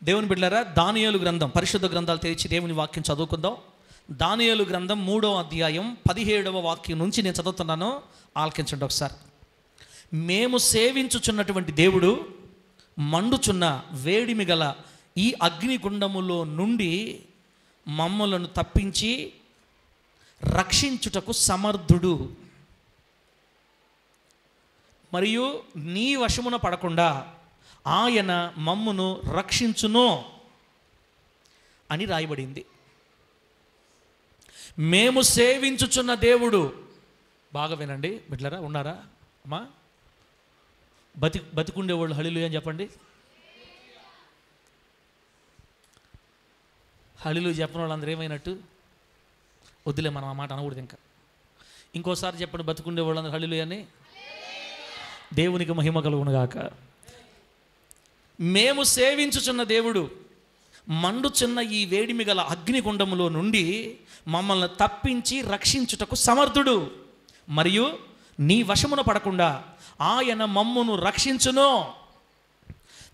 దేవుని బిడ్డలారా, దానియేలు గ్రంథం, పరిశుద్ధ గ్రంథాలు తెరిచి దేవుని వాక్యం చదువుకుందాం. దానియేలు గ్రంథం 3వ అధ్యాయం 17వ వాక్యం నుంచి నేను చదువుతున్నాను, ఆలకించండి ఒకసారి. మేము సేవించుచున్నటువంటి దేవుడు మండుచున్న వేడిమి గల ఈ అగ్నిగుండములో నుండి మమ్మలను తప్పించి రక్షించుటకు సమర్థుడు, మరియు నీ వశమున పడకుండా ఆయన మమ్మును రక్షించును అని రాయబడింది. మేము సేవించుచున్న దేవుడు, బాగా వినండి బిడ్డలారా, ఉన్నారా అమ్మా? బతికుండేవాళ్ళు హల్లెలూయా అని చెప్పండి. హల్లెలూయా చెప్పిన వాళ్ళందరూ ఏమైనట్టు? వద్దులే, మనం ఆ మాట అనకూడదు. ఇంకోసారి చెప్పండి, బతికుండే వాళ్ళందరూ హల్లెలూయా అని. దేవునికి మహిమ కలుగునుగాక. మేము సేవించుచున్న దేవుడు మండుచున్న ఈ వేడిమి గల అగ్నిగుండములో నుండి మమ్మల్ని తప్పించి రక్షించుటకు సమర్థుడు, మరియు నీ వశమున పడకుండా ఆయన మమ్మును రక్షించును.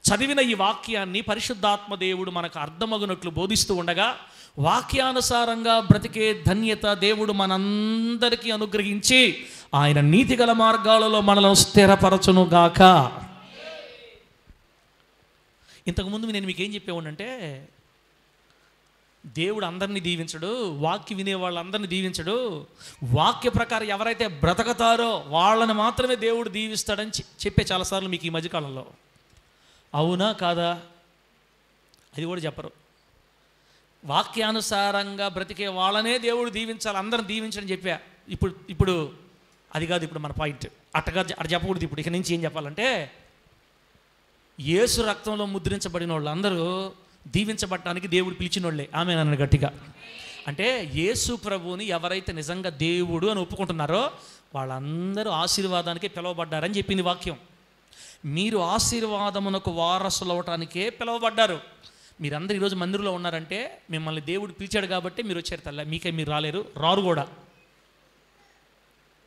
చదివిన ఈ వాక్యాన్ని పరిశుద్ధాత్మ దేవుడు మనకు అర్థమగునట్లు బోధిస్తూ ఉండగా, వాక్యానుసారంగా బ్రతికే ధన్యత దేవుడు మనందరికీ అనుగ్రహించి ఆయన నీతిగల మార్గాలలో మనల్ని స్థిరపరచునుగాక. ఇంతకుముందు నేను మీకు ఏం చెప్పేవాడినంటే, దేవుడు అందరినీ దీవించడు, వాక్య వినే వాళ్ళందరినీ దీవించడు, వాక్య ప్రకారం ఎవరైతే బ్రతకతారో వాళ్ళని మాత్రమే దేవుడు దీవిస్తాడని చెప్పే చాలాసార్లు మీకు ఈ మధ్యకాలంలో. అవునా కాదా? అది కూడా చెప్పరు. వాక్యానుసారంగా బ్రతికే వాళ్ళనే దేవుడు దీవించాలి, అందరిని దీవించని చెప్పా. ఇప్పుడు అది కాదు ఇప్పుడు మన పాయింట్. అట్టగా అటు చెప్పకూడదు. ఇప్పుడు ఇక నుంచి ఏం చెప్పాలంటే, యేసు రక్తంలో ముద్రించబడిన వాళ్ళు అందరూ దీవించబడటానికి దేవుడు పిలిచిన వాళ్ళే. ఆమె నన్ను గట్టిగా అంటే, యేసు ప్రభువుని ఎవరైతే నిజంగా దేవుడు అని ఒప్పుకుంటున్నారో వాళ్ళందరూ ఆశీర్వాదానికే పిలువబడ్డారని చెప్పింది వాక్యం. మీరు ఆశీర్వాదమునకు వారసులు అవటానికే పిలువబడ్డారు. మీరందరూ ఈరోజు మందిరంలో ఉన్నారంటే మిమ్మల్ని దేవుడు పిలిచాడు కాబట్టి మీరు వచ్చారు. తల్ల మీకే మీరు రాలేరు, రారు కూడా.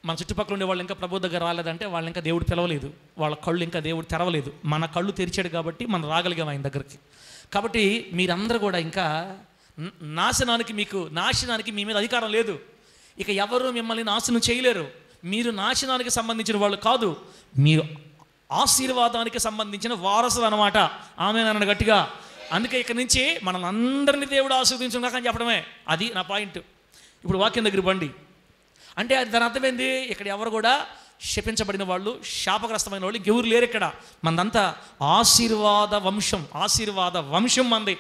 మన చుట్టుపక్కల ఉండే వాళ్ళు ఇంకా ప్రభు దగ్గర రాలేదంటే వాళ్ళు ఇంకా దేవుడు పిలవలేదు, వాళ్ళ కళ్ళు ఇంకా దేవుడు తెరవలేదు. మన కళ్ళు తెరిచాడు కాబట్టి మనం రాగలిగాం ఆయన దగ్గరికి. కాబట్టి మీరందరూ కూడా ఇంకా నాశనానికి మీ మీద అధికారం లేదు. ఇక ఎవరు మిమ్మల్ని నాశనం చేయలేరు. మీరు నాశనానికి సంబంధించిన వాళ్ళు కాదు, మీరు ఆశీర్వాదానికి సంబంధించిన వారసులు అన్నమాట. ఆమె నన్ను గట్టిగా. అందుకే ఇక్కడి నుంచి మనం అందరినీ దేవుడు ఆశీర్వదించుగాక అని చెప్పడమే. అది నా పాయింట్. ఇప్పుడు వాక్యం దగ్గర బండి అంటే దాని అర్థమైంది, ఇక్కడ ఎవరు కూడా శపించబడిన వాళ్ళు, శాపగ్రస్తమైన వాళ్ళు ఇంకెవరు లేరు. ఇక్కడ మనదంతా ఆశీర్వాద వంశం మంది.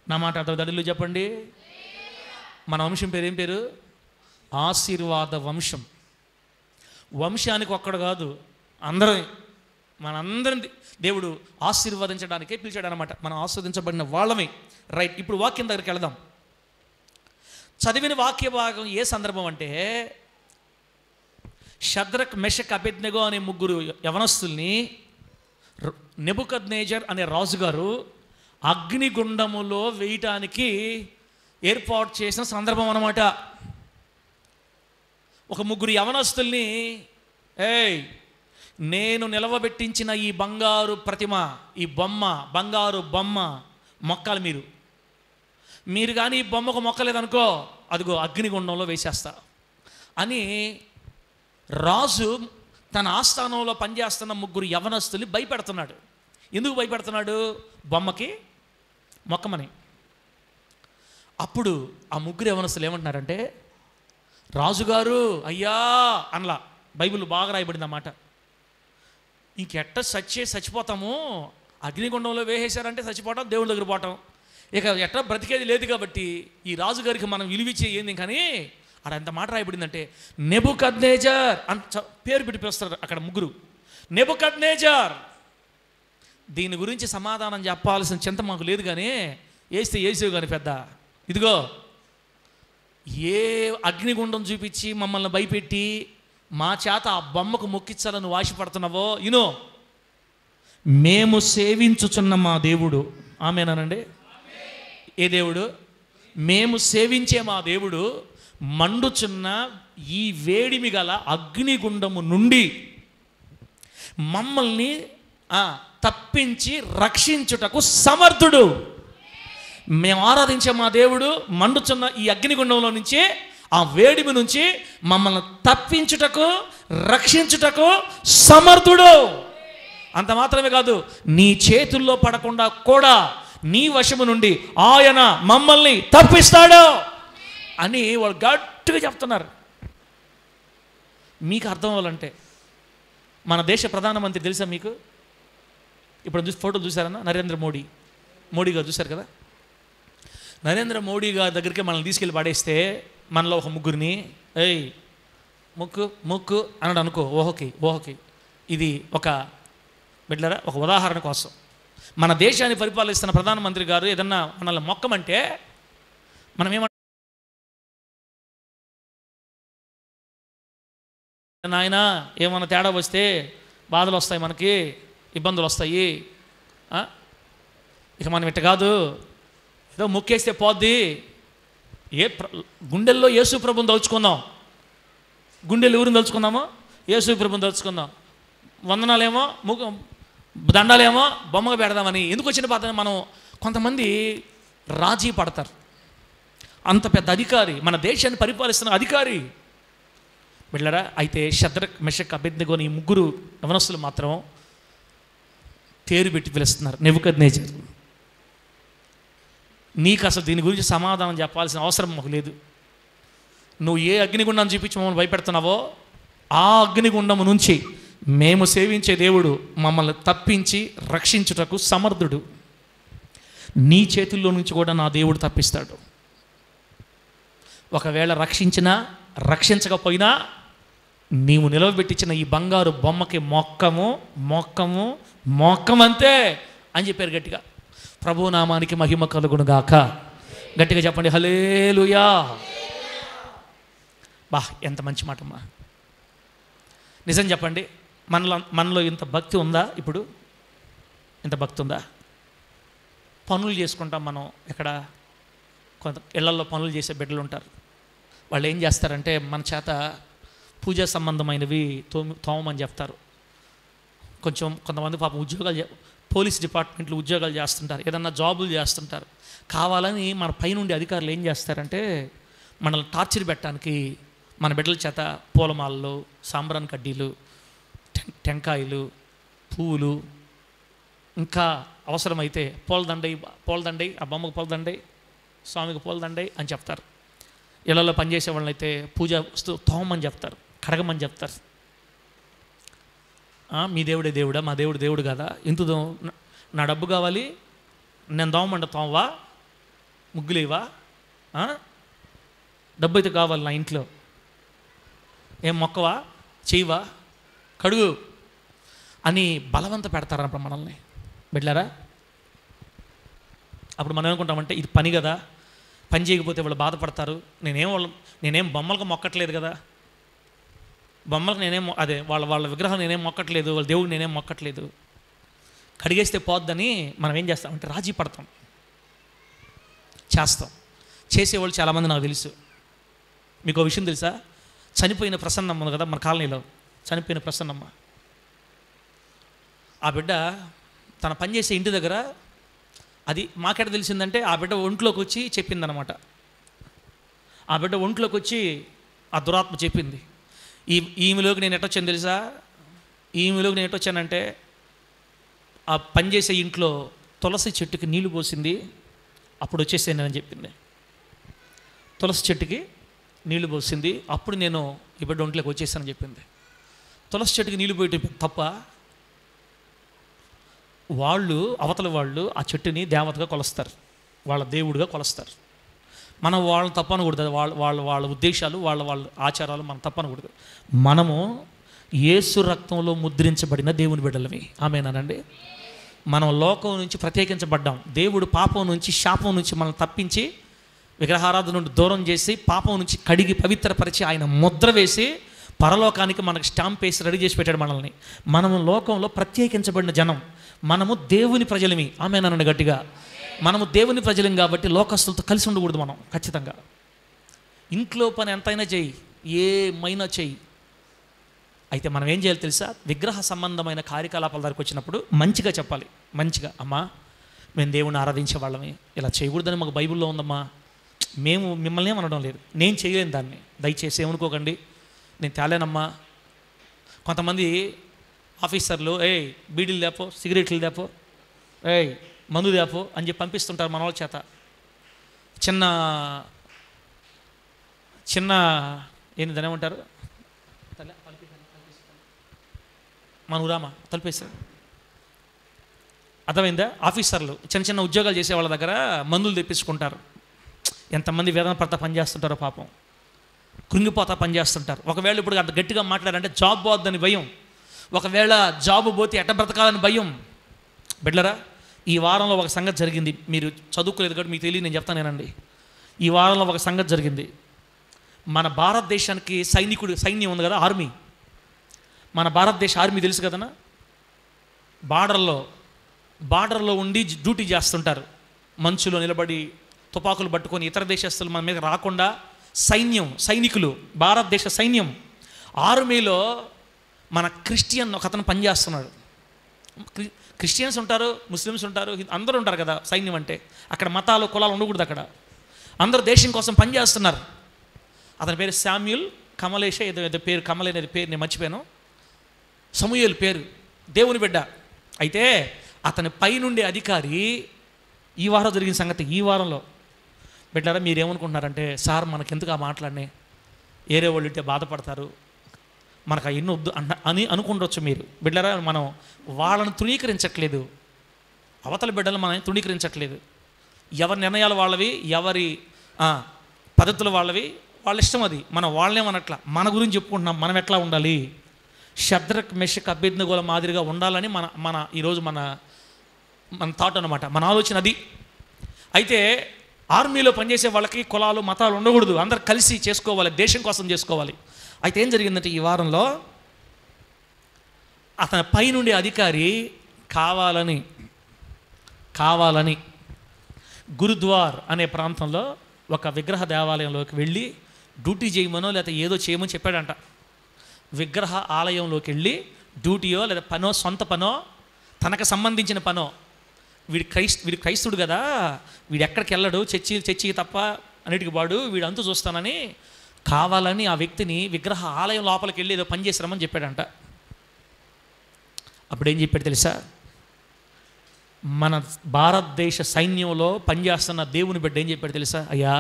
నా మాట అర్థం దడిలో చెప్పండి. మన వంశం పేరు ఏం పేరు? ఆశీర్వాద వంశం. వంశానికి ఒక్కడు కాదు, మనందరం దేవుడు ఆశీర్వదించడానికే పిలిచాడు అనమాట. మనం ఆస్వాదించబడిన వాళ్ళమే. రైట్, ఇప్పుడు వాక్యం దగ్గరికి వెళదాం. చదివిన వాక్య భాగం ఏ సందర్భం అంటే, షద్రక్, మెషక్, అబేద్నెగో అనే ముగ్గురు యవనస్తుల్ని నెబుకద్నెజర్ అనే రాజుగారు అగ్నిగుండములో వేయటానికి ఏర్పాటు చేసిన సందర్భం అన్నమాట. ఒక ముగ్గురు యవనస్తుల్ని, నేను నిలవబెట్టించిన ఈ బంగారు ప్రతిమ, ఈ బంగారు బొమ్మ మొక్కాలి మీరు కానీ ఈ బొమ్మకు మొక్కలేదనుకో, అదిగో అగ్నిగుండంలో వేసేస్తా అని రాజు తన ఆస్థానంలో పనిచేస్తున్న ముగ్గురు యవనస్తుల్ని భయపెడుతున్నాడు. ఎందుకు భయపెడుతున్నాడు? బొమ్మకి మొక్కమని. అప్పుడు ఆ ముగ్గురు యవనస్తులు ఏమంటున్నారంటే, రాజుగారు అయ్యా అనలా. బైబిల్ బాగా రాయబడింది అన్నమాట. ఇంకెట్ట చచ్చిపోతాము, అగ్నిగుండంలో వేసేశారంటే చచ్చిపోవటం, దేవుడి దగ్గర పోవటం, ఇక ఎట్లా బ్రతికేది లేదు. కాబట్టి ఈ రాజుగారికి మనం విలువిచ్చే ఏంది కానీ అక్కడ ఎంత మాట రాయబడిందంటే, నెబుకద్నెజర్ అంత పేరు పెట్టి పిలుస్తారు అక్కడ ముగ్గురు. నెబుకద్నెజర్. దీని గురించి సమాధానం చెప్పాల్సిన చింత మాకు లేదు, కానీ వేసేవు కానీ పెద్ద. ఇదిగో ఏ అగ్నిగుండం చూపించి మమ్మల్ని భయపెట్టి మా చేత ఆ బొమ్మకు మొక్కించాలని ఆశపడుతున్నావో, మేము సేవించుచున్న మా దేవుడు. ఆమేనండి. ఏ దేవుడు? మేము సేవించే మా దేవుడు మండుచున్న ఈ వేడిమి గల అగ్నిగుండము నుండి మమ్మల్ని తప్పించి రక్షించుటకు సమర్థుడు. మేము ఆరాధించే మా దేవుడు మండుచున్న ఈ అగ్నిగుండంలో నుంచి, ఆ వేడిమి నుంచి మమ్మల్ని తప్పించుటకు రక్షించుటకు సమర్థుడు. అంత మాత్రమే కాదు, నీ చేతుల్లో పడకుండా కూడా నీ వశము నుండి ఆయన మమ్మల్ని తప్పిస్తాడు అని వాళ్ళు గట్టిగా చెప్తున్నారు. మీకు అర్థం అవ్వాలంటే, మన దేశ ప్రధానమంత్రి తెలుసా మీకు? ఇప్పుడు ఫోటోలు చూసారన్నా? నరేంద్ర మోడీ గారు చూశారు కదా. నరేంద్ర మోడీ గారి దగ్గరికి మనల్ని తీసుకెళ్ళి పడేస్తే, మనలో ఒక ముగ్గురిని ఏయ్ మొక్కు అన్నాడు అనుకో, ఓహోకి ఇది ఒక బిడ్డలారా, ఒక ఉదాహరణ కోసం. మన దేశాన్ని పరిపాలిస్తున్న ప్రధానమంత్రి గారు ఏదన్నా మనల్ని మొక్కమంటే మనం నాయనా ఏమన్నా తేడా వస్తే బాధలు వస్తాయి, మనకి ఇబ్బందులు వస్తాయి, ఇక మనం ఇట్ట కాదు, ఏదో మొక్కేస్తే పోద్ది. గుండెల్లో యేసు ప్రభుని తలుచుకుందాం. గుండెలు ఎవరిని తలుచుకుందామో? యేసు ప్రభుని తలుచుకుందాం. వందనాలేమో దండాలేమో బొమ్మగా పెడదామని ఎందుకు వచ్చిన బాధ? మనం కొంతమంది రాజీ పడతారు. అంత పెద్ద అధికారి, మన దేశాన్ని పరిపాలిస్తున్న అధికారి బిడ్డలారా. అయితే షద్రక్ మెషక్ అబేద్నెగో ఈ ముగ్గురు యవనస్తులు మాత్రం పేరు పెట్టి పిలుస్తున్నారు, నెబుకద్నెజర్. నీకు అసలు దీని గురించి సమాధానం చెప్పాల్సిన అవసరం మాకు లేదు. నువ్వు ఏ అగ్నిగుండాన్ని చూపించి మమ్మల్ని భయపెడుతున్నావో ఆ అగ్నిగుండము నుంచి మేము సేవించే దేవుడు మమ్మల్ని తప్పించి రక్షించుటకు సమర్థుడు. నీ చేతుల్లో నుంచి కూడా నా దేవుడు తప్పిస్తాడు. ఒకవేళ రక్షించినా రక్షించకపోయినా నీవు నిలవబెట్టించిన ఈ బంగారు బొమ్మకి మొక్కమంతే అని చెప్పారు గట్టిగా. ప్రభు నామానికి మహిమ కలుగునుగాక. గట్టిగా చెప్పండి హల్లెలూయా. ఎంత మంచి మాటమ్మా. నిజం చెప్పండి, మనలో ఇంత భక్తి ఉందా? ఇప్పుడు ఇంత భక్తి ఉందా? పనులు చేసుకుంటాం మనం. ఎక్కడ కొంత ఇళ్లలో పనులు చేసే బిడ్డలు ఉంటారు. వాళ్ళు ఏం చేస్తారంటే మన చేత పూజా సంబంధమైనవి తోమని చెప్తారు. కొంతమంది పాపం ఉద్యోగాలు, పోలీస్ డిపార్ట్మెంట్లో ఉద్యోగాలు చేస్తుంటారు, ఏదన్నా జాబులు చేస్తుంటారు. కావాలని మన పైనుండి అధికారులు ఏం చేస్తారంటే మనల్ని టార్చర్ పెట్టడానికి మన బిడ్డల చేత పూలమాలలు, సాంబ్రాన్ కడ్డీలు, టెంకాయలు, పువ్వులు, ఇంకా అవసరమైతే పూలదండై ఆ బొమ్మకు పూలదండై, స్వామికి పూలదండై అని చెప్తారు. ఇళ్లలో పనిచేసే వాళ్ళైతే పూజ వస్తువు తోమని చెప్తారు, కడగమని చెప్తారు. మీ దేవుడే దేవుడా? మా దేవుడు కదా. ఇంత నా డబ్బు కావాలి, నేను దోమంట తోమవా, ముగ్గులేవా, డబ్బు అయితే కావాలి నా ఇంట్లో, ఏం మొక్కవా, చేయవా, కడుగు అని బలవంత పెడతారన్నప్పుడు మనల్ని బిడ్డలారా. అప్పుడు మనం ఏమనుకుంటామంటే ఇది పని కదా, పని చేయకపోతే వాళ్ళు బాధపడతారు. నేనేం బొమ్మలకు మొక్కట్లేదు కదా, బొమ్మలకు వాళ్ళ విగ్రహం నేనేం మొక్కట్లేదు, వాళ్ళ దేవుడు నేనేం మొక్కట్లేదు, కడిగేస్తే పోద్దని మనం ఏం చేస్తామంటే రాజీ పడతాం, చేస్తాం. చేసేవాళ్ళు చాలామంది నాకు తెలుసు. మీకు ఒక విషయం తెలుసా? చనిపోయిన ప్రసన్నమ్మ ఉంది కదా మన కాలనీలో, చనిపోయిన ప్రసన్నమ్మ. ఆ బిడ్డ తన పనిచేసే ఇంటి దగ్గర, అది మాకెట తెలిసిందంటే ఆ బిడ్డ ఒంట్లోకి వచ్చి చెప్పిందనమాట. ఆ బిడ్డ ఒంట్లోకి వచ్చి ఆ దురాత్మ చెప్పింది, ఈమెలోకి నేను ఎట్టొచ్చాను తెలుసా? ఈమెలోకి నేను ఎట్టొచ్చానంటే ఆ పనిచేసే ఇంట్లో తులసి చెట్టుకి నీళ్లు పోసింది, అప్పుడు వచ్చేసాను అని చెప్పింది. తులసి చెట్టుకి నీళ్లు పోసింది, అప్పుడు నేను ఈ బిడ్డ ఒంట్లోకి వచ్చేసానని చెప్పింది. తులసి చెట్టుకి నీళ్లు పోయటం తప్ప? అవతల వాళ్ళు ఆ చెట్టుని దేవతగా కొలుస్తారు, వాళ్ళ దేవుడిగా కొలుస్తారు. మనం వాళ్ళని తప్పనకూడదు. వాళ్ళ ఉద్దేశాలు, వాళ్ళ ఆచారాలు మనం తప్పనకూడదు. మనము యేసు రక్తంలో ముద్రించబడిన దేవుని బిడ్డలవి. ఆమేనండి. మనం లోకం నుంచి ప్రత్యేకించబడ్డాం. దేవుడు పాపం నుంచి, శాపం నుంచి మనల్ని తప్పించి, విగ్రహారాధన నుండి దూరం చేసి, పాపం నుంచి కడిగి పవిత్రపరిచి, ఆయన ముద్ర వేసి పరలోకానికి మనకు స్టాంప్ వేసి రెడీ చేసి పెట్టాడు మనల్ని. మనము లోకంలో ప్రత్యేకించబడిన జనం, మనము దేవుని ప్రజలమి. ఆమేనండి గట్టిగా. మనము దేవుని ప్రజలం కాబట్టి లోకస్తులతో కలిసి ఉండకూడదు మనం. ఖచ్చితంగా ఇంట్లో పని ఎంతైనా చెయ్యి, ఏమైనా చెయ్యి, అయితే మనం ఏం చేయాలి తెలుసా? విగ్రహ సంబంధమైన కార్యకలాపాల దగ్గరికి వచ్చినప్పుడు మంచిగా చెప్పాలి. మంచిగా, అమ్మా మేము దేవుణ్ణి ఆరాధించే వాళ్ళమే, ఇలా చేయకూడదని మాకు బైబిల్లో ఉందమ్మా, మేము మిమ్మల్ని ఏమనడం లేదు, నేను చేయలేను దాన్ని, దయచేసి ఏమనుకోకండి, నేను తేలేనమ్మా. కొంతమంది ఆఫీసర్లు బీడీలు లేపో, సిగరెట్లు లేపో, మందు లేపో అని చెప్పి పంపిస్తుంటారు మన వాళ్ళ చేత. చిన్న చిన్న ఏంటి దాని ఏమంటారు, మనూరామా తలిపేశారు. అర్థమైందా? ఆఫీసర్లు చిన్న చిన్న ఉద్యోగాలు చేసే వాళ్ళ దగ్గర మందులు తెప్పించుకుంటారు. ఎంతమంది వేదన పడతా పనిచేస్తుంటారో పాపం, కృంగిపోతా పనిచేస్తుంటారు. ఒకవేళ ఇప్పుడు అంత గట్టిగా మాట్లాడారంటే జాబ్ పోద్దని భయం, ఒకవేళ జాబు పోతే ఎట్ట బ్రతకాలని భయం. బిడ్డరా, ఈ వారంలో ఒక సంగతి జరిగింది, మీరు చదువుకోలేదు కాబట్టి మీకు తెలియదు, నేను చెప్తానేనండి. ఈ వారంలో ఒక సంగతి జరిగింది. మన భారతదేశానికి సైన్యం ఉంది కదా, ఆర్మీ. మన భారతదేశ ఆర్మీ తెలుసు కదనా, బార్డర్లో ఉండి డ్యూటీ చేస్తుంటారు. మంచులో నిలబడి తుపాకులు పట్టుకొని ఇతర దేశస్తులు మన మీద రాకుండా సైనికులు, భారతదేశ సైన్యం. ఆర్మీలో మన క్రిస్టియన్ ఒక అతను పనిచేస్తున్నాడు. క్రిస్టియన్స్ ఉంటారు, ముస్లిమ్స్ ఉంటారు, అందరూ ఉంటారు కదా సైన్యం అంటే. అక్కడ మతాలు కులాలు ఉండకూడదు, అక్కడ అందరూ దేశం కోసం పనిచేస్తున్నారు. అతని పేరు శామ్యూల్ కమలేష ఏదో పేరు, కమల్ అనేది పేరు నేను మర్చిపోయాను, సమూయేలు పేరు, దేవుని బిడ్డ. అయితే అతని పైనుండే అధికారి, ఈ వారం జరిగిన సంగతి, ఈ వారంలో బిడ్డారా మీరేమనుకుంటున్నారంటే, సార్ మనకెందుకు ఆ మాటలనే, ఏరే వాళ్ళు ఉంటే బాధపడతారు, మనకు ఎన్నో వద్దు అని అనుకుండొచ్చు మీరు. బిడ్డారా మనం వాళ్ళని తృణీకరించట్లేదు, అవతల బిడ్డలు మనం తృణీకరించట్లేదు. ఎవరి నిర్ణయాలు వాళ్ళవి, ఎవరి పద్ధతులు వాళ్ళవి, వాళ్ళ ఇష్టం అది. మనం వాళ్ళేమనట్లా, మన గురించి చెప్పుకుంటున్నాం, మనం ఎట్లా ఉండాలి, షద్రక్ మెషక్ అబేద్నెగోల మాదిరిగా ఉండాలని మన ఈరోజు మన థాట్ అన్నమాట, మన ఆలోచన అది. అయితే ఆర్మీలో పనిచేసే వాళ్ళకి కులాలు మతాలు ఉండకూడదు, అందరు కలిసి చేసుకోవాలి, దేశం కోసం చేసుకోవాలి. అయితే ఏం జరిగిందంటే, ఈ వారంలో అతని పైనుండే అధికారి కావాలని గురుద్వార్ అనే ప్రాంతంలో ఒక విగ్రహ దేవాలయంలోకి వెళ్ళి డ్యూటీ చేయమనో లేదా ఏదో చేయమని చెప్పాడంట. విగ్రహ ఆలయంలోకి వెళ్ళి డ్యూటీయో లేదా పనో, సొంత పనో, తనకు సంబంధించిన పనో, వీడు క్రైస్తుడు కదా, వీడు ఎక్కడికి వెళ్ళడు, చర్చి తప్ప అన్నిటికి వాడు, వీడు అంతు చూస్తానని కావాలని ఆ వ్యక్తిని విగ్రహ ఆలయం లోపలికి వెళ్ళి ఏదో పని చేసిరమని చెప్పాడంట. అప్పుడేం చెప్పాడు తెలుసా? మన భారతదేశ సైన్యంలో పనిచేస్తున్న దేవుని బిడ్డ ఏం చెప్పాడు తెలుసా? అయ్యా,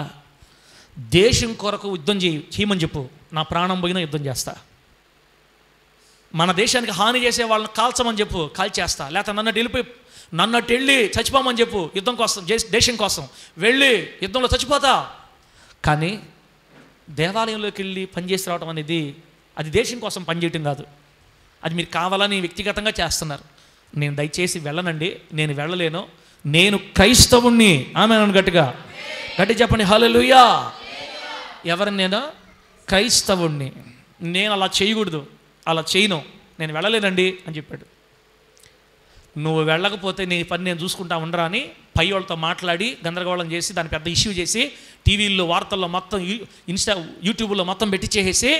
దేశం కొరకు యుద్ధం చేయమని చెప్పు, నా ప్రాణం పోయినా యుద్ధం చేస్తా. మన దేశానికి హాని చేసే వాళ్ళని కాల్చమని చెప్పు, కాల్చేస్తా. లేకపోతే నన్నట్టు వెళ్ళి చచ్చిపోమని చెప్పు, యుద్ధం కోసం, దేశం కోసం వెళ్ళి యుద్ధంలో చచ్చిపోతా. కానీ దేవాలయంలోకి వెళ్ళి పనిచేసి రావడం అనేది అది దేశం కోసం పనిచేయటం కాదు, అది మీరు కావాలని వ్యక్తిగతంగా చేస్తున్నారు. నేను దయచేసి వెళ్ళనండి, నేను వెళ్ళలేను, నేను క్రైస్తవుణ్ణి. ఆమెను గట్టిగా చెప్పండి, హల్లెలూయా. ఎవరిని? నేను క్రైస్తవుణ్ణి, నేను అలా చేయకూడదు, అలా చేయను, నేను వెళ్ళలేనండి అని చెప్పాడు. నువ్వు వెళ్ళకపోతే నీ పని నేను చూసుకుంటా ఉండరా అని పై వాళ్ళతో మాట్లాడి గందరగోళం చేసి దాన్ని పెద్ద ఇష్యూ చేసి టీవీల్లో, వార్తల్లో మొత్తం, యూట్యూబ్లో మొత్తం పెట్టి చేసేసి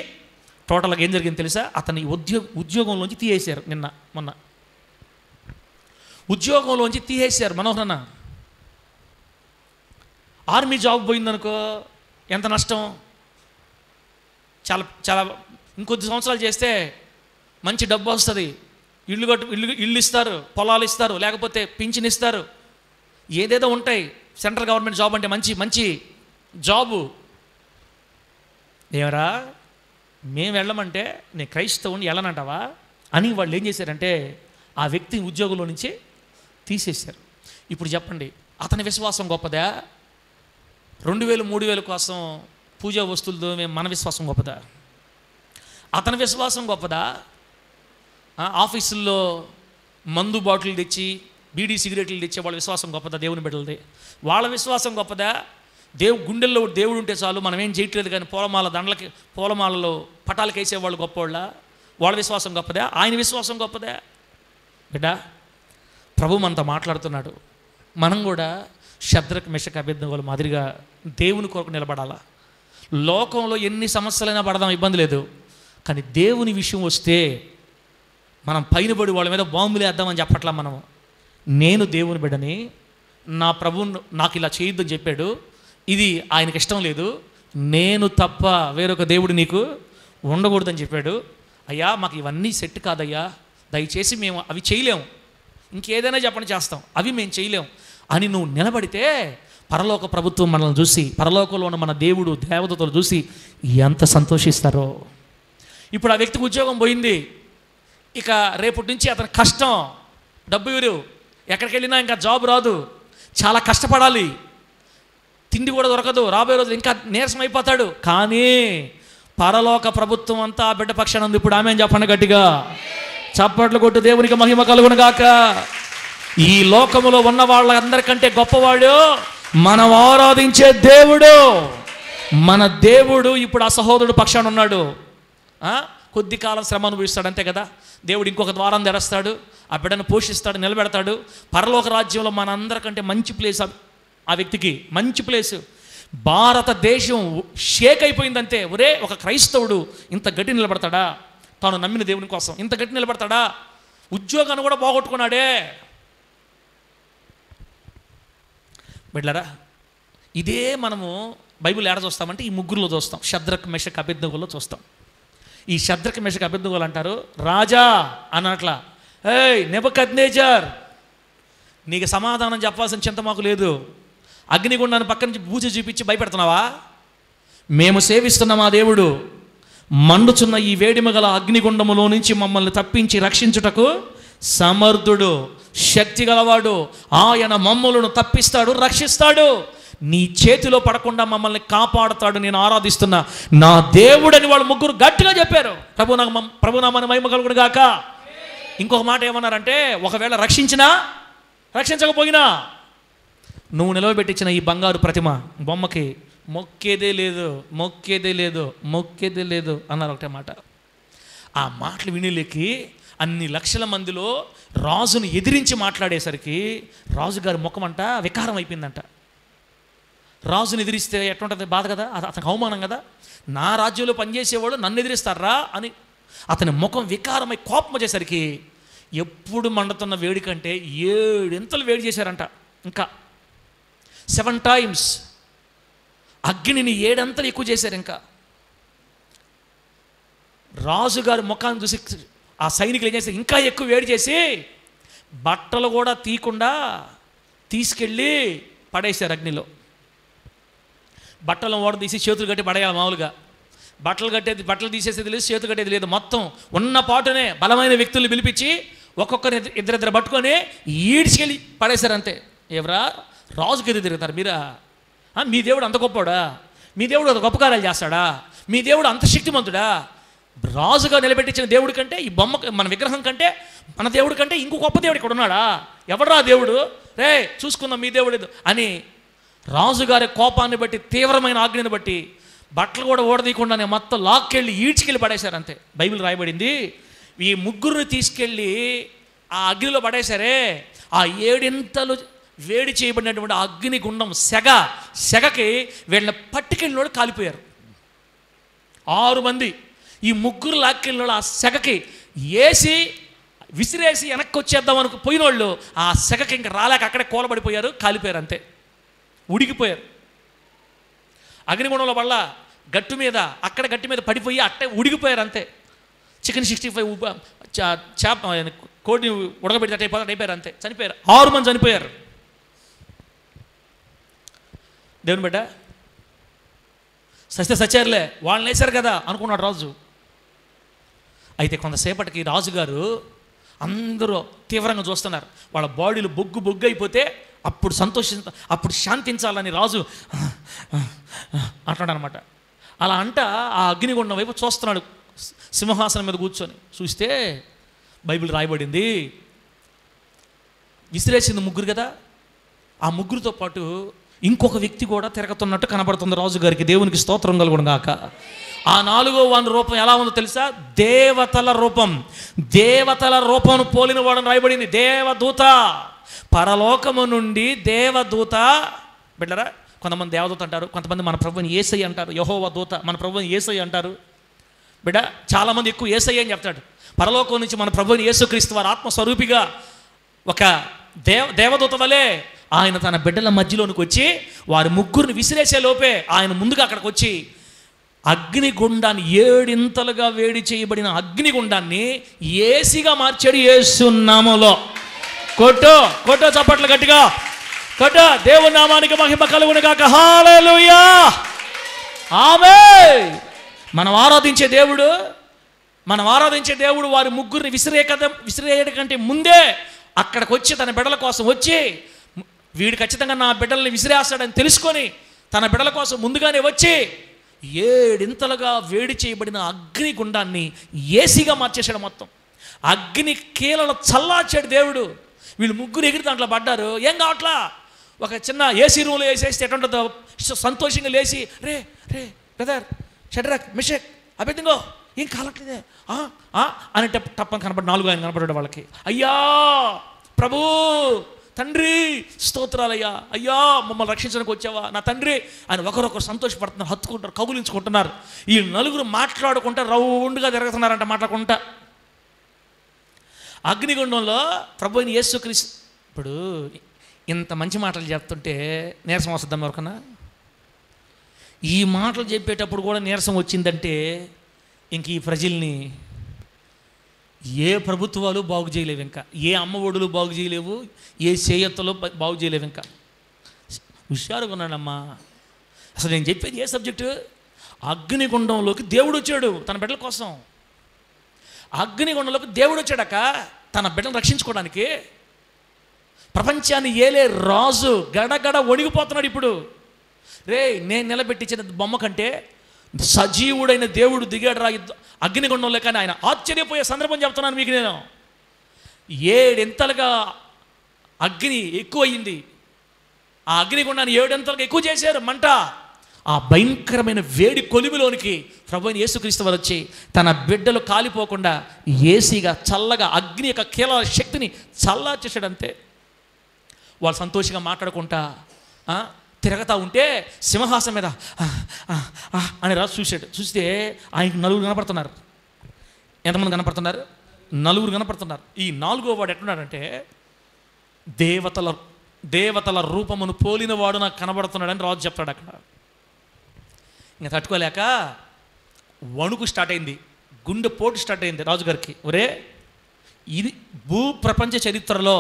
టోటల్గా ఏం జరిగింది తెలుసా? అతని ఉద్యోగంలోంచి తీసేశారు. మొన్న ఉద్యోగంలోంచి తీసేశారు. మనోహరన్న ఆర్మీ జాబ్ పోయిందనుకో ఎంత నష్టం. చాలా ఇంకొద్ది సంవత్సరాలు చేస్తే మంచి డబ్బు వస్తుంది, ఇల్లు ఇస్తారు, పొలాలు ఇస్తారు, లేకపోతే పింఛన్ ఇస్తారు, ఏదేదో ఉంటాయి. సెంట్రల్ గవర్నమెంట్ జాబ్ అంటే మంచి జాబు. ఏమరా మేము వెళ్ళమంటే నేను క్రైస్తవుని వెళ్ళనంటావా అని వాళ్ళు ఏం చేశారంటే ఆ వ్యక్తి ఉద్యోగంలో నుంచి తీసేశారు. ఇప్పుడు చెప్పండి, అతని విశ్వాసం గొప్పదా? 2000, 3000 కోసం పూజా వస్తువులతో మన విశ్వాసం గొప్పదా? అతని విశ్వాసం గొప్పదా? ఆఫీసుల్లో మందు బాటిల్ తెచ్చి, బీడీ సిగరెట్లు తెచ్చే వాళ్ళ విశ్వాసం గొప్పదా? దేవుని బిడ్డలది వాళ్ళ విశ్వాసం గొప్పదా? గుండెల్లో దేవుడు ఉంటే చాలు, మనం ఏం చేయట్లేదు కానీ పూలమాలలో పటాలకు వేసేవాళ్ళు గొప్పవాళ్ళ? వాళ్ళ విశ్వాసం గొప్పదా? ఆయన విశ్వాసం గొప్పదా? బిడ్డ, ప్రభు మనతో మాట్లాడుతున్నాడు. మనం కూడా షద్రక్ మెషక్ అబేద్నెగోల మాదిరిగా దేవుని కొరకు నిలబడాలా. లోకంలో ఎన్ని సమస్యలైనా పడదాం, ఇబ్బంది లేదు, కానీ దేవుని విషయం వస్తే మనం పైన పడి వాళ్ళ మీద బాంబులు వేద్దామని చెప్పట్లా. మనం నేను దేవుని బిడ్డని, నా ప్రభువు నాకు ఇలా చేయొద్దని చెప్పాడు, ఇది ఆయనకి ఇష్టం లేదు, నేను తప్ప వేరొక దేవుడు నీకు ఉండకూడదని చెప్పాడు. అయ్యా మాకు ఇవన్నీ సెట్ కాదయ్యా, దయచేసి మేము అవి చేయలేము, ఇంకేదైనా చెప్పండి చేస్తాం, అవి మేము చేయలేం అని నువ్వు నిలబడితే పరలోక ప్రభుత్వం మనల్ని చూసి, పరలోకంలో ఉన్న మన దేవుడు దేవతలు చూసి ఎంత సంతోషిస్తారో. ఇప్పుడు ఆ వ్యక్తికి ఉద్యోగం పోయింది, ఇక రేపటి నుంచి అతని కష్టం, డబ్బు ఇవ్వరు, ఎక్కడికి వెళ్ళినా ఇంకా జాబ్ రాదు, చాలా కష్టపడాలి, తిండి కూడా దొరకదు, రాబోయే రోజులు ఇంకా నీరసం అయిపోతాడు. కానీ పరలోక ప్రభుత్వం అంతా ఆ బిడ్డ పక్షాన ఉంది. ఇప్పుడు ఆమె చెప్పండి గట్టిగా, చప్పట్లు కొట్టు, దేవునికి మహిమ కలుగును గాక. ఈ లోకములో ఉన్న వాళ్ళందరికంటే గొప్పవాడు మనం ఆరాధించే దేవుడు. మన దేవుడు ఇప్పుడు ఆ సహోదరుడు పక్షాన ఉన్నాడు. కొద్ది కాలం శ్రమ అనుభవిస్తాడు, అంతే కదా. దేవుడు ఇంకొక ద్వారం తెరస్తాడు, ఆ బిడ్డను పోషిస్తాడు, నిలబెడతాడు. పరలోక రాజ్యంలో మన అందరికంటే మంచి ప్లేస్ ఆ వ్యక్తికి, మంచి ప్లేసు. భారతదేశం షేక్ అయిపోయిందంతే. ఒరే, ఒక క్రైస్తవుడు ఇంత గట్టి నిలబడతాడా? తాను నమ్మిన దేవుని కోసం ఇంత గట్టి నిలబడతాడా? ఉద్యోగాన్ని కూడా పోగొట్టుకున్నాడే. బిడ్డలారా, ఇదే మనము బైబిల్ ఏడ చూస్తామంటే ఈ ముగ్గురులో చూస్తాం. షద్రక్, మెషక్, అబేద్నెగోలో చూస్తాం. ఈ షద్రక్, మెషక్, అబేద్నెగోలు అంటారు రాజా అన్నట్లా, ఏయ్ నెబుకద్నెజర్, నీకు సమాధానం చెప్పాల్సిన చింత మాకు లేదు. అగ్నిగుండాన్ని పక్క నుంచి బూజ చూపించి భయపెడుతున్నావా? మేము సేవిస్తున్న మా దేవుడు మండుచున్న ఈ వేడిమ గల అగ్నిగుండములో నుంచి మమ్మల్ని తప్పించి రక్షించుటకు సమర్థుడు, శక్తి గలవాడు. ఆయన మమ్మలను తప్పిస్తాడు, రక్షిస్తాడు, నీ చేతిలో పడకుండా మమ్మల్ని కాపాడుతాడు. నేను ఆరాధిస్తున్నా నా దేవుడని వాళ్ళు ముగ్గురు గట్టిగా చెప్పారు. ప్రభునామాన్ని మహిమ కలుగును గాక. ఇంకొక మాట ఏమన్నారంటే, ఒకవేళ రక్షించినా రక్షించకపోయినా నువ్వు నిలవబెట్టించిన ఈ బంగారు ప్రతిమ బొమ్మకి మొక్కేదే లేదు, మొక్కేదే లేదు, మొక్కేదే లేదు అన్నారు ఒకటే మాట. ఆ మాటలు వినిలేకి అన్ని లక్షల మందిలో రాజును ఎదిరించి మాట్లాడేసరికి రాజుగారి ముఖమంట వికారం అయిపోయిందంట. రాజుని ఎదిరిస్తే ఎట్లుంటుంది? బాధ కదా, అతనికి అవమానం కదా. నా రాజ్యంలో పనిచేసేవాడు నన్ను ఎదిరిస్తారా అని అతని ముఖం వికారమై కోపం వచ్చేసరికి ఎప్పుడు మండుతున్న వేడి కంటే 7 ఇంతలు వేడి చేశారంట. ఇంకా 7 times అగ్నిని 7 అంతలు ఎక్కువ చేశారు. ఇంకా రాజుగారి ముఖాన్ని చూసి ఆ సైనికులు ఏం చేశారు, ఇంకా ఎక్కువ వేడి చేసి బట్టలు కూడా తీయకుండా తీసుకెళ్ళి పడేశారు అగ్నిలో. బట్టలను ఓడ తీసి చేతులు కట్టి పడేయాలి. మామూలుగా బట్టలు తీసేసేది లేదు, చేతులు కట్టేది లేదు. మొత్తం ఉన్న పాటునే బలమైన వ్యక్తులు పిలిపించి ఒక్కొక్కరు ఇద్దరిద్దరు పట్టుకొని ఈడ్చుకెళ్ళి పడేశారు అంతే. ఎవరా రాజుకి ఎదురు తిరుగుతారు మీరా? మీ దేవుడు అంత గొప్పవాడా? మీ దేవుడు అంత గొప్ప కార్యాలు చేస్తాడా? మీ దేవుడు అంత శక్తిమంతుడా? రాజుగా నిలబెట్టించిన దేవుడి కంటే, ఈ బొమ్మ మన విగ్రహం కంటే, మన దేవుడి కంటే ఇంకో గొప్ప దేవుడు ఇక్కడ ఉన్నాడా? ఎవడరా దేవుడు? రే చూసుకుందాం మీ దేవుడు అని రాజుగారి కోపాన్ని బట్టి, తీవ్రమైన ఆజ్ఞని బట్టి బట్టలు కూడా ఓడదీయకుండానే మొత్తం లాక్కెళ్ళి ఈడ్చుకెళ్ళి పడేశారు అంతే. బైబిల్ రాయబడింది, ఈ ముగ్గురిని తీసుకెళ్ళి ఆ అగ్నిలో పడేశారే, ఆ 7 ఇంతలు వేడి చేయబడినటువంటి అగ్ని గుండం సెగకి వీళ్ళని పట్టుకెళ్ళినోడు కాలిపోయారు. 6 మంది ఈ ముగ్గురు లాక్కెళ్ళినోడు ఆ సెగకి విసిరేసి వెనక్కి వచ్చేద్దాం అనుకు పోయినోళ్ళు ఆ సెగకి ఇంకా రాలేక అక్కడే కూలబడిపోయారు, కాలిపోయారు అంతే, ఉడికిపోయారు. అగ్నిగుండంలో వల్ల గట్టు మీద గట్టి మీద పడిపోయి అట్టే ఉడికిపోయారు అంతే. చికెన్ 65 చేప కోడిని ఉడకబెడితే అయిపోయారు అంతే, చనిపోయారు. 6 మంది చనిపోయారు. దేవుని బిడ్డ సత్యారులే, వాళ్ళని వేశారు కదా అనుకున్నాడు రాజు. అయితే కొంతసేపటికి రాజుగారు అందరూ తీవ్రంగా చూస్తున్నారు. వాళ్ళ బాడీలు బొగ్గు అయిపోతే అప్పుడు శాంతించాలని రాజు అంటాడనమాట. అలా ఆ అగ్నిగుండం వైపు చూస్తున్నాడు సింహాసనం మీద కూర్చొని. చూస్తే బైబిల్ రాయబడింది, విసిరేసింది ముగ్గురు కదా, ఆ ముగ్గురితో పాటు ఇంకొక వ్యక్తి కూడా తిరగతున్నట్టు కనబడుతుంది రాజుగారికి. దేవునికి స్తోత్రం కలుగును గాక. ఆ 4వ రూపం ఎలా ఉందో తెలుసా? దేవతల రూపం పోలిన వాడని రాయబడింది. దేవదూత, పరలోకము నుండి దేవదూత. బిడ్డరా, కొంతమంది దేవదూత అంటారు, కొంతమంది మన ప్రభువుని యేసయ్య అంటారు. యెహోవా దూత మన ప్రభువుని యేసయ్య అంటారు. బిడ్డ చాలామంది ఎక్కువ యేసయ్య అని చెప్తాడు. పరలోకం నుంచి మన ప్రభువుని యేసుక్రీస్తు వారు ఆత్మస్వరూపిగా ఒక దేవదూత వలె ఆయన తన బిడ్డల మధ్యలోనికి వచ్చి వారి ముగ్గురిని విసిరేసే లోపే ఆయన ముందుగా అక్కడికి వచ్చి అగ్నిగుండాన్ని, 7 ఇంతలుగా వేడి చేయబడిన అగ్నిగుండాన్ని ఏసీగా మార్చాడు యేసు నామములో. కొట్టో చప్పట్లు గట్టిగా కొట్టో. దేవుని నామానికి మహిమ కలుగును గాక. హల్లెలూయా, ఆమేన్. మనం ఆరాధించే దేవుడు వారి ముగ్గురిని విసిరేయడం కంటే ముందే అక్కడికి వచ్చి తన బిడ్డల కోసం వచ్చి, వీడు ఖచ్చితంగా నా బిడ్డల్ని విసిరేస్తాడని తెలుసుకొని తన బిడ్డల కోసం ముందుగానే వచ్చి 7 ఇంతలుగా వేడి చేయబడిన అగ్నిగుండాన్ని ఏసీగా మార్చేశాడు. మొత్తం అగ్ని కీలలు చల్లార్చాడు దేవుడు. వీళ్ళు ముగ్గురు ఎగిరి దాంట్లో పడ్డారు, ఏం కావట్లా. ఒక చిన్న ఏసీ రూమ్లో వేసేస్తే ఎటుంటుందో సంతోషంగా లేచి, రే బ్రదర్ షడ్రక్ మిషక్ అబేద్నెగో ఏం కాలట్లేదే అని తప్పని కనపడి 4 ఆయన కనపడ్డాడు వాళ్ళకి. అయ్యా ప్రభు, తండ్రి స్తోత్రాలయ్యా, అయ్యా మమ్మల్ని రక్షించడానికి వచ్చావా నా తండ్రి అని ఒకరొకరు సంతోషపడుతున్నారు, హత్తుకుంటారు, కౌగులించుకుంటున్నారు. ఈ 4 మాట్లాడుకుంటా రౌండ్గా తిరుగుతున్నారంట మాట్లాడుకుంటా. అగ్నిగుండంలో ప్రభు అయిన యేసుక్రీస్తు. ఇప్పుడు ఇంత మంచి మాటలు చెప్తుంటే నీరసం వస్తుందా ఎవరికన్నా? ఈ మాటలు చెప్పేటప్పుడు కూడా నీరసం వచ్చిందంటే ఇంక ఈ ప్రజల్ని ఏ ప్రభుత్వాలు బాగు చేయలేవు, ఇంకా ఏ అమ్మఒడులు బాగు చేయలేవు, ఏ చేయత్తలు బాగు చేయలేవు. ఇంకా హుషారుగా ఉన్నాడమ్మా. అసలు నేను చెప్పేది ఏ సబ్జెక్టు? అగ్నిగుండంలోకి దేవుడు వచ్చాడు తన బిడ్డల కోసం. అగ్నిగుండంలోకి దేవుడు వచ్చాడక తన బిడ్డను రక్షించుకోవడానికి. ప్రపంచాన్ని ఏలే రాజు గడగడ వణిగిపోతున్నాడు ఇప్పుడు. నేను నిలబెట్టించిన బొమ్మ కంటే సజీవుడైన దేవుడు దిగాడు రా అగ్నిగుండంలో. కానీ ఆయన ఆశ్చర్యపోయే సందర్భం చెప్తున్నాను మీకు నేను. 7 ఇంతలుగా అగ్ని ఎక్కువయింది. ఆ అగ్నిగుండాన్ని 7 ఇంతలుగా ఎక్కువ చేశారు మంట. ఆ భయంకరమైన వేడి కొలిమిలోనికి ప్రభువైన యేసుక్రీస్తు వారు వచ్చి తన బిడ్డలు కాలిపోకుండా ఏసీగా చల్లగా అగ్ని యొక్క కీలల శక్తిని చల్లార్చేసాడు. అంతే. వాళ్ళు సంతోషంగా మాట్లాడుకుంటా తిరగతా ఉంటే సింహాసనం మీద అని రాజు చూశాడు. చూస్తే ఆయనకు 4 కనపడుతున్నారు. ఎంతమంది కనపడుతున్నారు? 4 కనపడుతున్నారు. ఈ 4వ వాడు ఎట్టున్నాడంటే దేవతల రూపమును పోలిన వాడు నాకు కనబడుతున్నాడని రాజు చెప్తాడు. అక్కడ ఇంకా తట్టుకోలేక వణుకు స్టార్ట్ అయింది, గుండె పోటు స్టార్ట్ అయింది రాజుగారికి. ఇది భూప్రపంచ చరిత్రలో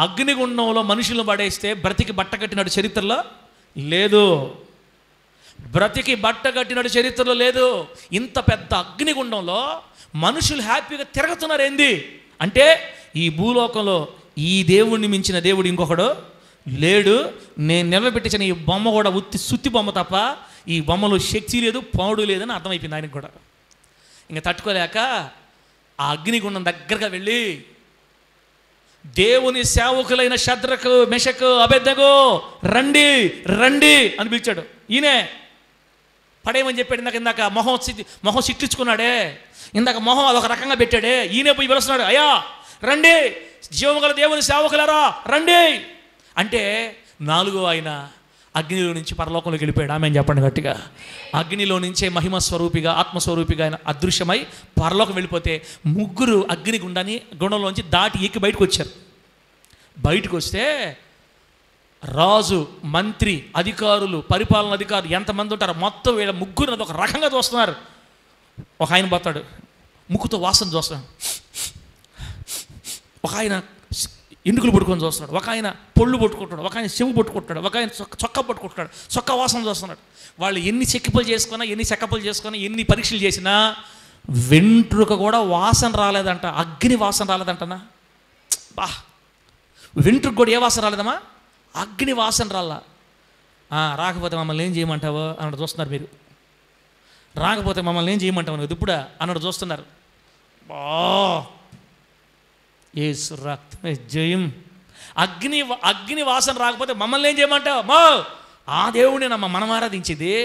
అగ్నిగుండంలో మనుషులను పడేస్తే బ్రతికి బట్ట కట్టినట్టు చరిత్రలో లేదు. బ్రతికి బట్ట కట్టినట్టు చరిత్రలో లేదు. ఇంత పెద్ద అగ్నిగుండంలో మనుషులు హ్యాపీగా తిరుగుతున్నారు. ఏంది అంటే ఈ భూలోకంలో ఈ దేవుణ్ణి మించిన దేవుడు ఇంకొకడు లేడు. నేను నిలబెట్టించిన ఈ బొమ్మ కూడా సుత్తి బొమ్మ తప్ప ఈ బొమ్మలో శక్తి లేదు, పాడు లేదని అర్థమైపోయింది ఆయనకు కూడా. ఇంకా తట్టుకోలేక ఆ అగ్నిగుండం దగ్గరగా వెళ్ళి దేవుని సేవకులైన షద్రకు మెషకు అబేద్నెగో రండి అని పిలిచాడు. ఈయనే పడేయమని చెప్పాడు. ఇందాక మొహం సిట్టించుకున్నాడే, ఇందాక మొహం అదొక రకంగా పెట్టాడే, ఈయనే పోయి పిలుస్తున్నాడు, అయ్యా రండి, జీవము గల దేవుని సేవకులారా రండి అంటే 4వ ఆయన అగ్నిలో నుంచి పరలోకంలోకి వెళ్ళిపోయాడు. ఆమె చెప్పండి గట్టిగా. అగ్నిలో నుంచే మహిమ స్వరూపిగా ఆత్మస్వరూపిగా ఆయన అదృశ్యమై పరలోకం వెళ్ళిపోతే 3 గుండంలోంచి దాటి ఎక్కి బయటకు వచ్చారు. బయటకు వస్తే రాజు, మంత్రి, అధికారులు, పరిపాలన అధికారులు ఎంతమంది ఉంటారో మొత్తం వీళ్ళ 3 ఒక రకంగా చూస్తున్నారు. ఒక ఆయన పోతాడు, ముక్కుతో వాసన చూస్తాడు. ఒక ఆయన ఎండుకులు పట్టుకొని చూస్తున్నాడు. ఒక ఆయన పొళ్ళు పట్టుకుంటాడు. ఒక ఆయన చెవు పట్టుకుంటాడు. ఒక ఆయన చొక్కా పట్టుకుంటాడు. చొక్కా వాసన చూస్తున్నాడు. వాళ్ళు ఎన్ని చెక్కిపలు చేసుకున్నా, ఎన్ని చెక్కపలు చేసుకున్నా, ఎన్ని పరీక్షలు చేసినా వెంట్రుక కూడా వాసన రాలేదంట. అగ్ని వాసన రాలేదంటనా? వెంట్రుక కూడా ఏ వాసన రాలేదమ్మా? అగ్ని వాసన రాలా. రాకపోతే మమ్మల్ని ఏం చేయమంటావు అన్నట్టు చూస్తున్నారు మీరు. రాకపోతే మమ్మల్ని ఏం చేయమంటావు నువ్వు ఇప్పుడా అన్నట్టు చూస్తున్నారు. యేసు రక్తమే జయం. అగ్ని వాసన రాకపోతే మమ్మల్ని ఏం చేయమంటావు? ఆ దేవుడేనమ్మా మనం ఆరాధించేది.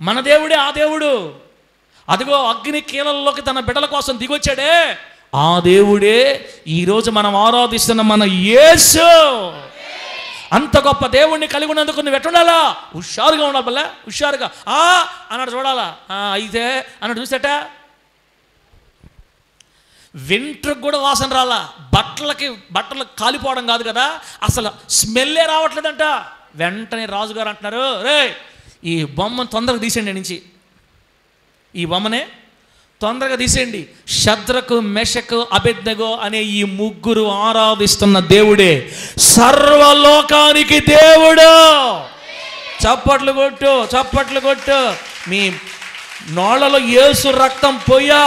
మన దేవుడే ఆ దేవుడు. అదిగో అగ్ని కీలల్లోకి తన బిడ్డల కోసం దిగొచ్చాడే ఆ దేవుడే ఈరోజు మనం ఆరాధిస్తున్న మన యేసు. అంత గొప్ప దేవుణ్ణి కలిగి ఉన్నందుకు నువ్వు ఎట్టుండాలా? హుషారుగా ఉండాలి. బల్ల హుషారుగా అన్నాడు చూడాలా. అయితే అన్నాడు చూసేట వెంట్రుకు కూడా వాసన రాలా. బట్టలు కాలిపోవడం కాదు కదా, అసలు స్మెల్లే రావట్లేదంట. వెంటనే రాజుగారు అంటున్నారు, రే ఈ బొమ్మను తొందరగా తీసేయండి నుంచి, ఈ బొమ్మనే తొందరగా తీసేయండి. షద్రకు మెషకు అబేద్నెగో అనే ఈ ముగ్గురు ఆరాధిస్తున్న దేవుడే సర్వలోకానికి దేవుడు. చప్పట్లు కొట్టు, చప్పట్లు కొట్టు. మీ నోళ్ళలో యేసు రక్తం పోయా.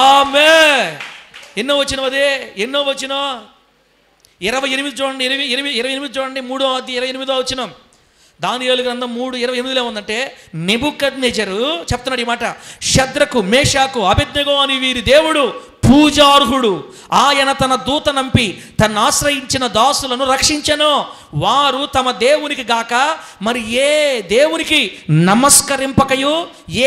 ఆమె ఎన్నో వచ్చిన అదే ఎన్నో వచ్చిన 28 చూడండి, 28 చూడండి, 3:28 వచ్చినాం. దానియేలు గ్రంథం 3:28 ఉందంటే, నెబుకద్నెజరు చెప్తున్నాడు ఈ మాట, షద్రకు మేషాకు అబేద్నెగో అని వీరి దేవుడు పూజార్హుడు. ఆయన తన దూత నంపి తను ఆశ్రయించిన దాసులను రక్షించెను. వారు తమ దేవునికి గాక మరి ఏ దేవునికి నమస్కరింపకయు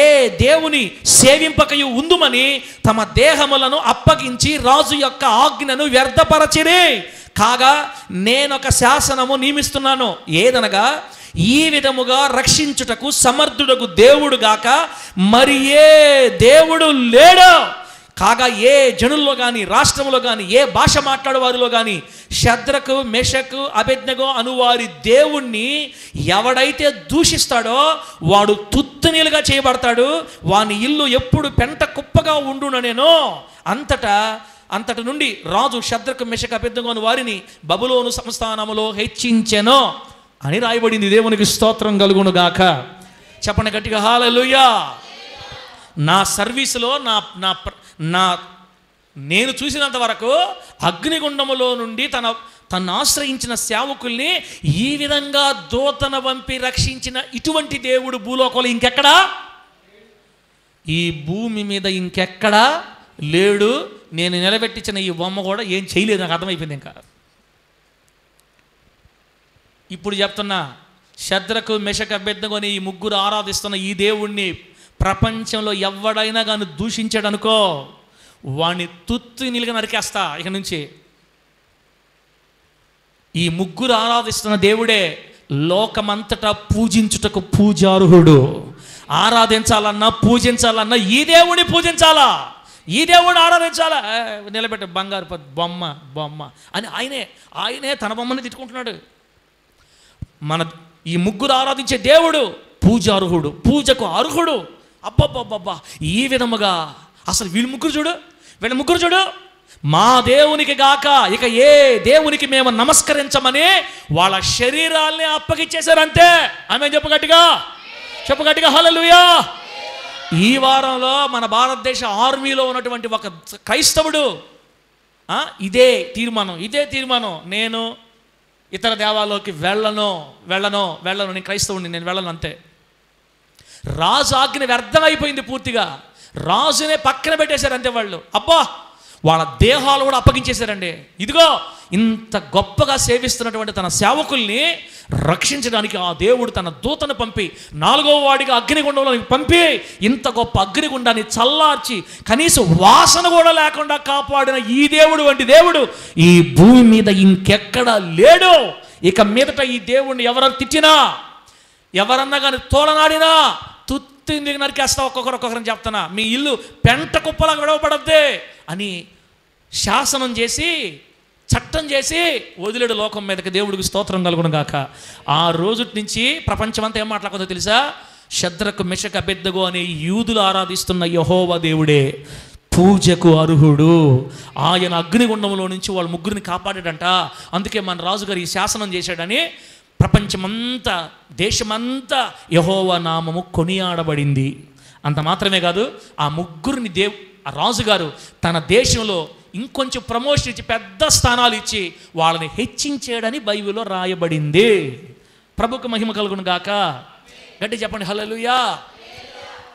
ఏ దేవుని సేవింపకయు ఉందుమని తమ దేహములను అప్పగించి రాజు యొక్క ఆజ్ఞను వ్యర్థపరచిరి. కాగా నేనొక శాసనము నియమిస్తున్నాను, ఏదనగా ఈ విధముగా రక్షించుటకు సమర్థుడకు దేవుడు గాక మరి ఏ దేవుడు లేడు. కాగా ఏ జనుల్లో కానీ రాష్ట్రంలో కానీ ఏ భాష మాట్లాడే వారిలో కానీ షద్రకు మెషకు అబేద్నెగో అనువారి దేవుణ్ణి ఎవడైతే దూషిస్తాడో వాడు తుత్తునీలుగా చేయబడతాడు. వాని ఇల్లు ఎప్పుడు పెంట కుప్పగా ఉండుననేనో. అంతటి నుండి రాజు షద్రకు మెషకు అబేద్నెగో అను వారిని బబులోను సంస్థానములో హెచ్చించెను అని రాయబడింది. దేవునికి స్తోత్రం కలుగును గాక. చెప్పండి గట్టిగా హల్లెలూయా. నా సర్వీసులో నేను చూసినంత వరకు అగ్నిగుండములో నుండి తను ఆశ్రయించిన సేవకుల్ని ఈ విధంగా దూతను పంపి రక్షించిన ఇటువంటి దేవుడు భూలోకంలో ఇంకెక్కడా, ఈ భూమి మీద ఇంకెక్కడా లేడు. నేను నిలబెట్టించిన ఈ బొమ్మ కూడా ఏం చేయలేదు, నాకు అర్థమైపోయింది. ఇంకా ఇప్పుడు చెప్తున్నా, షద్రకు మెషకు అబేద్నెగో అని ఈ ముగ్గురు ఆరాధిస్తున్న ఈ దేవుణ్ణి ప్రపంచంలో ఎవడైనా కానీ దూషించాడు అనుకో, వాణ్ణి తుత్తు నిలుగా నరికేస్తా. ఇక నుంచి ఈ ముగ్గురు ఆరాధిస్తున్న దేవుడే లోకమంతటా పూజించుటకు పూజార్హుడు. ఆరాధించాలన్నా పూజించాలన్నా ఈ దేవుని పూజించాలా, ఈ దేవుడు ఆరాధించాలా. నిలబెట్ట బంగారు బొమ్మ అని ఆయనే తన బొమ్మని తిట్టుకుంటున్నాడు. ఈ ముగ్గురు ఆరాధించే దేవుడు పూజార్హుడు, పూజకు అర్హుడు. అబ్బబ్బబ్బబ్బా, ఈ విధముగా అసలు వీళ్ళ ముగ్గురు చూడు మా దేవునికి గాక ఇక ఏ దేవునికి మేము నమస్కరించమని వాళ్ళ శరీరాల్ని అప్పగిచ్చేశారంతే. ఆమె చెప్పు గట్టిగా హల్లెలూయా. ఈ వారంలో మన భారతదేశ ఆర్మీలో ఉన్నటువంటి ఒక క్రైస్తవుడు ఇదే తీర్మానం, నేను ఇతర దేవాలలోకి వెళ్ళను, నేను క్రైస్తవుడిని, నేను వెళ్ళను అంతే. రాజు ఆజ్ఞ వ్యర్థమైపోయింది పూర్తిగా. రాజునే పక్కన పెట్టేశారు అంతే వాళ్ళు. అబ్బా, వాళ్ళ దేహాలు కూడా అప్పగించేశారండి. ఇదిగో ఇంత గొప్పగా సేవిస్తున్నటువంటి తన సేవకుల్ని రక్షించడానికి ఆ దేవుడు తన దూతను పంపి 4వ వాడిగా అగ్నిగుండంలో పంపి ఇంత గొప్ప అగ్నిగుండాన్ని చల్లార్చి కనీసం వాసన కూడా లేకుండా కాపాడిన ఈ దేవుడు వంటి దేవుడు ఈ భూమి మీద ఇంకెక్కడా లేడు. ఇక మీదట ఈ దేవుణ్ణి ఎవరు తిట్టినా, ఎవరన్నా కానీ తోలనాడినా తుత్తి నరికేస్తా. ఒక్కొక్కరిని చెప్తున్నా, మీ ఇల్లు పెంట కుప్పలాగా విడవబడద్దే అని శాసనం చేసి చట్టం చేసి వదిలేడు లోకం మీదకి. దేవుడికి స్తోత్రం కలుగును గాక. ఆ రోజు నుంచి ప్రపంచమంతా ఏం మాట్లాడుతుందో తెలుసా? షద్రకు మెషకు అబేద్నెగో అనే యూదులు ఆరాధిస్తున్న యెహోవా దేవుడే పూజకు అర్హుడు. ఆయన అగ్నిగుండంలో నుంచి వాళ్ళ ముగ్గురిని కాపాడాడంట. అందుకే మన రాజుగారు ఈ శాసనం చేశాడని ప్రపంచమంతా, దేశమంతా యెహోవా నామము కొనియాడబడింది. అంత మాత్రమే కాదు, ఆ ముగ్గురిని ఆ రాజుగారు తన దేశంలో ఇంకొంచెం ప్రమోషన్ ఇచ్చి పెద్ద స్థానాలు ఇచ్చి వాళ్ళని హెచ్చించాడని బైబిల్లో రాయబడింది. ప్రభుకు మహిమ కలుగును గాక. గట్టి చెప్పండి హల్లెలూయా.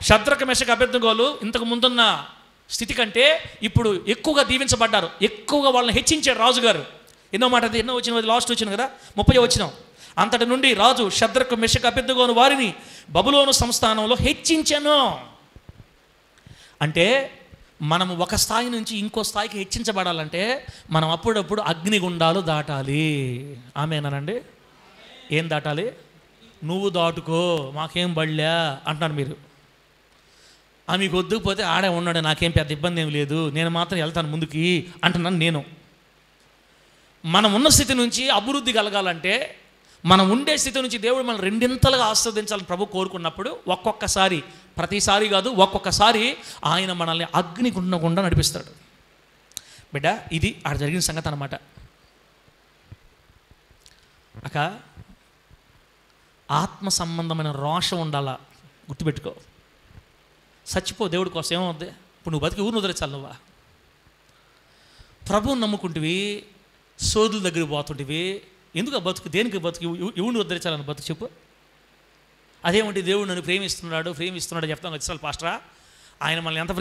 షద్రకు మెషకు అబేద్నెగోలు ఇంతకు ముందున్న స్థితి కంటే ఇప్పుడు ఎక్కువగా దీవించబడ్డారు, ఎక్కువగా వాళ్ళని హెచ్చించాడు రాజుగారు. ఎన్నో మాట అది, ఎన్నో వచ్చిన లాస్ట్ వచ్చిన కదా 30 వచ్చినాం. అంతటి నుండి రాజు షద్రకు మెషకు అబేద్నెగో వారిని బబులోను సంస్థానంలో హెచ్చించాను. అంటే మనం ఒక స్థాయి నుంచి ఇంకో స్థాయికి హెచ్చించబడాలంటే మనం అప్పుడప్పుడు అగ్నిగుండాలు దాటాలి. ఆమేనండి. ఏం దాటాలి? నువ్వు దాటుకో, మాకేం బళ్ళా అంటున్నారు మీరు. మీకు వద్దుకుపోతే ఆడే ఉన్నాడు, నాకేం పెద్ద ఇబ్బంది ఏం లేదు, నేను మాత్రం వెళ్తాను ముందుకి అంటున్నాను నేను. మనం ఉన్న స్థితి నుంచి అభివృద్ధి కలగాలంటే, మనం ఉండే స్థితి నుంచి దేవుడు మనం రెండింతలుగా ఆస్వాదించాలని ప్రభు కోరుకున్నప్పుడు ఒక్కొక్కసారి, ప్రతిసారి కాదు, ఒక్కొక్కసారి ఆయన మనల్ని అగ్నిగుండకుండా నడిపిస్తాడు. బిడ్డ, ఇది ఆడ జరిగిన సంగతి అన్నమాట. అక్క, ఆత్మ సంబంధమైన రోషం ఉండాలా, గుర్తుపెట్టుకో. చచ్చిపో దేవుడి కోసం, ఏమవుద్ది? ఇప్పుడు నువ్వు బతికి ఊరిని వదిలేచాలి. నువ్వా ప్రభువుని నమ్ముకుంటువి, సోదుల దగ్గరికి పోతుంటివి, ఎందుకు బతుకు? దేనికి బతుకు? ఎవరిని వదిలేచాలని బతుకు చెప్పు. అదేమంటే దేవుడు నన్ను ప్రేమిస్తున్నాడు చెప్తాను వచ్చిన పాస్టరా. ఆయన మనల్ని ఎంత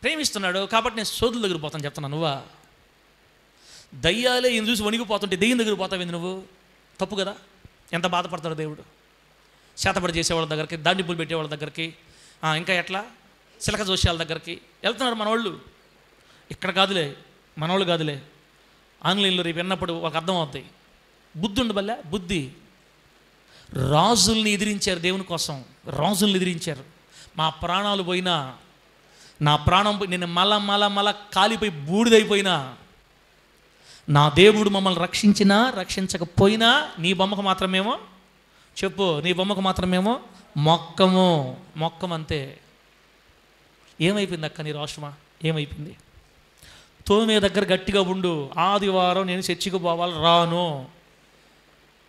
ప్రేమిస్తున్నాడు కాబట్టి నేను సోదుల దగ్గర పోతాను చెప్తున్నాను. నువ్వా? దయ్యాలే ఈయన చూసి వణిగిపోతుంటే దెయ్యం దగ్గర పోతావేంది నువ్వు? తప్పు కదా. ఎంత బాధపడతాడు దేవుడు. శాతపడి చేసేవాళ్ళ దగ్గరికి, దాండిపులు పెట్టేవాళ్ళ దగ్గరికి, ఇంకా ఎట్లా చిలక జోష్యాల దగ్గరికి వెళ్తున్నారు మనవాళ్ళు. ఇక్కడ కాదులే, మనవాళ్ళు కాదులే, ఆంగ్లేయులు రేపు విన్నప్పుడు ఒక అర్థం అవుతాయి. బుద్ధి ఉండబల్లే, బుద్ధి. రాజుల్ని ఎదిరించారు దేవుని కోసం, రాజుల్ని ఎదిరించారు. మా ప్రాణాలు పోయినా, నా ప్రాణం నేను మళ్ళా కాలిపోయి బూడిదైపోయినా, నా దేవుడు మమ్మల్ని రక్షించినా రక్షించకపోయినా నీ బొమ్మకు మాత్రమేమో చెప్పు, నీ బొమ్మకు మాత్రమేమో మొక్కమంతే. ఏమైపోయింది అక్క నీ రాష్ట్రమా? ఏమైపోయింది? తోమే దగ్గర గట్టిగా ఉండు. ఆదివారం నేను చర్చికి పోవాలి, రాను,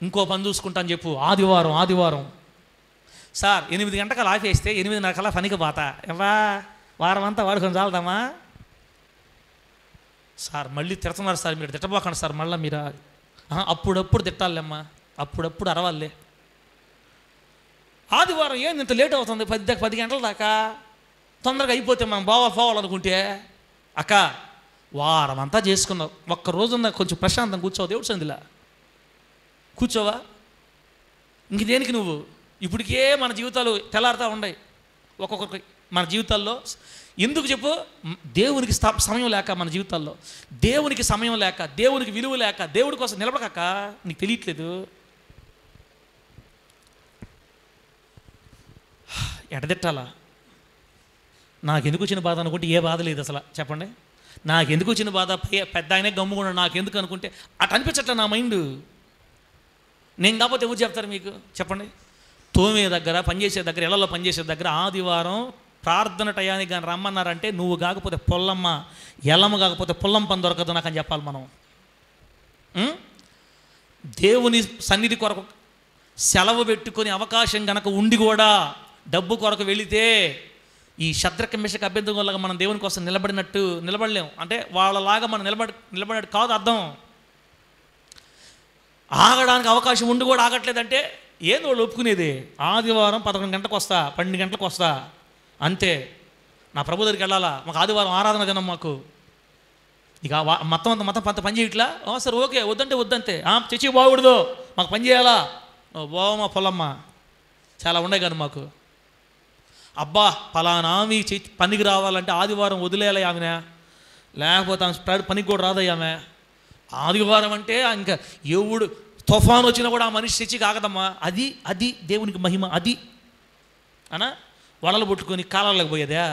ఇంకో పని చూసుకుంటాను చెప్పు. ఆదివారం సార్ 8 గంటలకు ఆఫేస్తే 8:30 పనికి పోతా. ఎవా వారం అంతా వాడుకొని చాలదామా సార్? మళ్ళీ తిడుతున్నారు సార్, మీరు తిట్టబోకండి సార్ మళ్ళీ మీరు. అప్పుడప్పుడు తిట్టాలమ్మా, అప్పుడప్పుడు అరవాలే. ఆదివారం ఏంది ఇంత లేట్ అవుతుంది? 10 గంటల దాకా తొందరగా అయిపోతే మనం పోవాలనుకుంటే, అక్క వారం అంతా చేసుకున్నావు, ఒక్క రోజున కొంచెం ప్రశాంతం కూర్చోవు దేవుడు సందిలా కూర్చోవా? ఇంక దేనికి నువ్వు? ఇప్పటికే మన జీవితాలు తెల్లారుతూ ఉన్నాయి ఒక్కొక్కరికి మన జీవితాల్లో. ఎందుకు చెప్పు? దేవునికి సమయం లేక, మన జీవితాల్లో దేవునికి సమయం లేక, దేవునికి విలువ లేక, దేవుడి కోసం నిలబడక నీకు తెలియట్లేదు. ఎడదిట్టాలా? నాకెందుకు వచ్చిన బాధ అనుకుంటే ఏ బాధ లేదు అసలు. చెప్పండి, నాకెందుకు వచ్చిన బాధ? పెద్ద ఆయనే గమ్ముకుండా నాకెందుకు అనుకుంటే అటు అనిపించట్లే నా మైండ్. నేను కాకపోతే ఎవరు చెప్తారు మీకు? చెప్పండి. తోమే దగ్గర, పనిచేసే దగ్గర, ఇళ్లలో పనిచేసే దగ్గర ఆదివారం ప్రార్థన టయానికి కానీ రమ్మన్నారంటే నువ్వు కాకపోతే పొల్లమ్మ, ఎల్లమ్మ కాకపోతే పొల్లం పని దొరకదు నాకని చెప్పాలి మనం. దేవుని సన్నిధి కొరకు సెలవు పెట్టుకొని అవకాశం కనుక ఉండి కూడా డబ్బు కొరకు వెళితే ఈ శద్రక మిషక అభ్యర్థులాగా మనం దేవుని కోసం నిలబడలేము. అంటే వాళ్ళలాగా మనం నిలబడినట్టు కాదు అర్థం. ఆగడానికి అవకాశం ఉండి కూడా ఆగట్లేదంటే ఏంది వాళ్ళు ఒప్పుకునేది? ఆదివారం 11 గంటలకు వస్తా, 12 గంటలకు వస్తా, అంతే. నా ప్రభు దగ్గరికి వెళ్ళాలా, మాకు ఆదివారం ఆరాధన దినం, మాకు ఇక మొత్తం పని చేయట్లా. సరే ఓకే, వద్దంతే. చర్చికి పోకూడదు, మాకు పని చేయాలా? బావమ్మ పొలమ్మ చాలా ఉండే కానీ మాకు. అబ్బా పలానా ఆమె పనికి రావాలంటే ఆదివారం వదిలేయాలి ఆమెనే, లేకపోతే ఆమె పనికి కూడా రాదయ్య ఆమె. ఆదివారం అంటే ఇంకా ఎవడు తుఫాను వచ్చినా కూడా ఆ మనిషి చర్చికి ఆగదమ్మా. అది దేవునికి మహిమ. అది అనా వలలు పట్టుకొని కాలాలకు పోయేదా?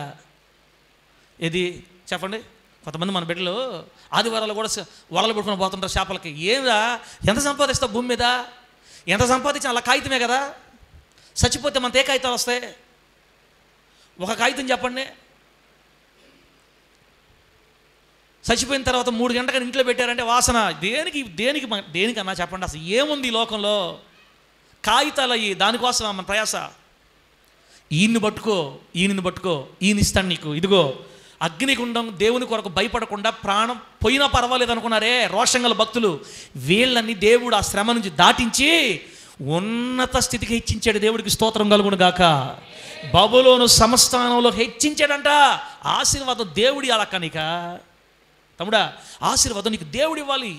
ఇది చెప్పండి. కొంతమంది మన బిడ్డలు ఆదివారాలు కూడా వలలు పట్టుకొని పోతుంటారు చేపలకి. ఏమిరా ఎంత సంపాదిస్తావు భూమి మీద? ఎంత సంపాదించినా అలా కాగితమే కదా. చచ్చిపోతే మనతో ఏ కాగితాలు వస్తాయి? ఒక కాగితం చెప్పండి. చచ్చిపోయిన తర్వాత 3 గంటలకు ఇంట్లో పెట్టారంటే వాసన. దేనికన్నా చెప్పండి? అసలు ఏముంది ఈ లోకంలో? కాగితాలు అయ్యి, దానికోసం మన ప్రయాస. ఈయన్ని పట్టుకో, ఈయన ఇస్తాను నీకు. ఇదిగో అగ్నిగుండం. దేవుని కొరకు భయపడకుండా ప్రాణం పోయినా పర్వాలేదు అనుకున్నారే రోషంగల భక్తులు. వీళ్ళని దేవుడు ఆ శ్రమ నుంచి దాటించి ఉన్నత స్థితికి హెచ్చించాడు. దేవుడికి స్తోత్రం కలుగును గాక. బబులోను సంస్థానంలో హెచ్చించాడంట. ఆశీర్వాదం దేవుడి అలక్కనిక తమ్ముడా, ఆశీర్వాదం నీకు దేవుడు ఇవ్వాలి.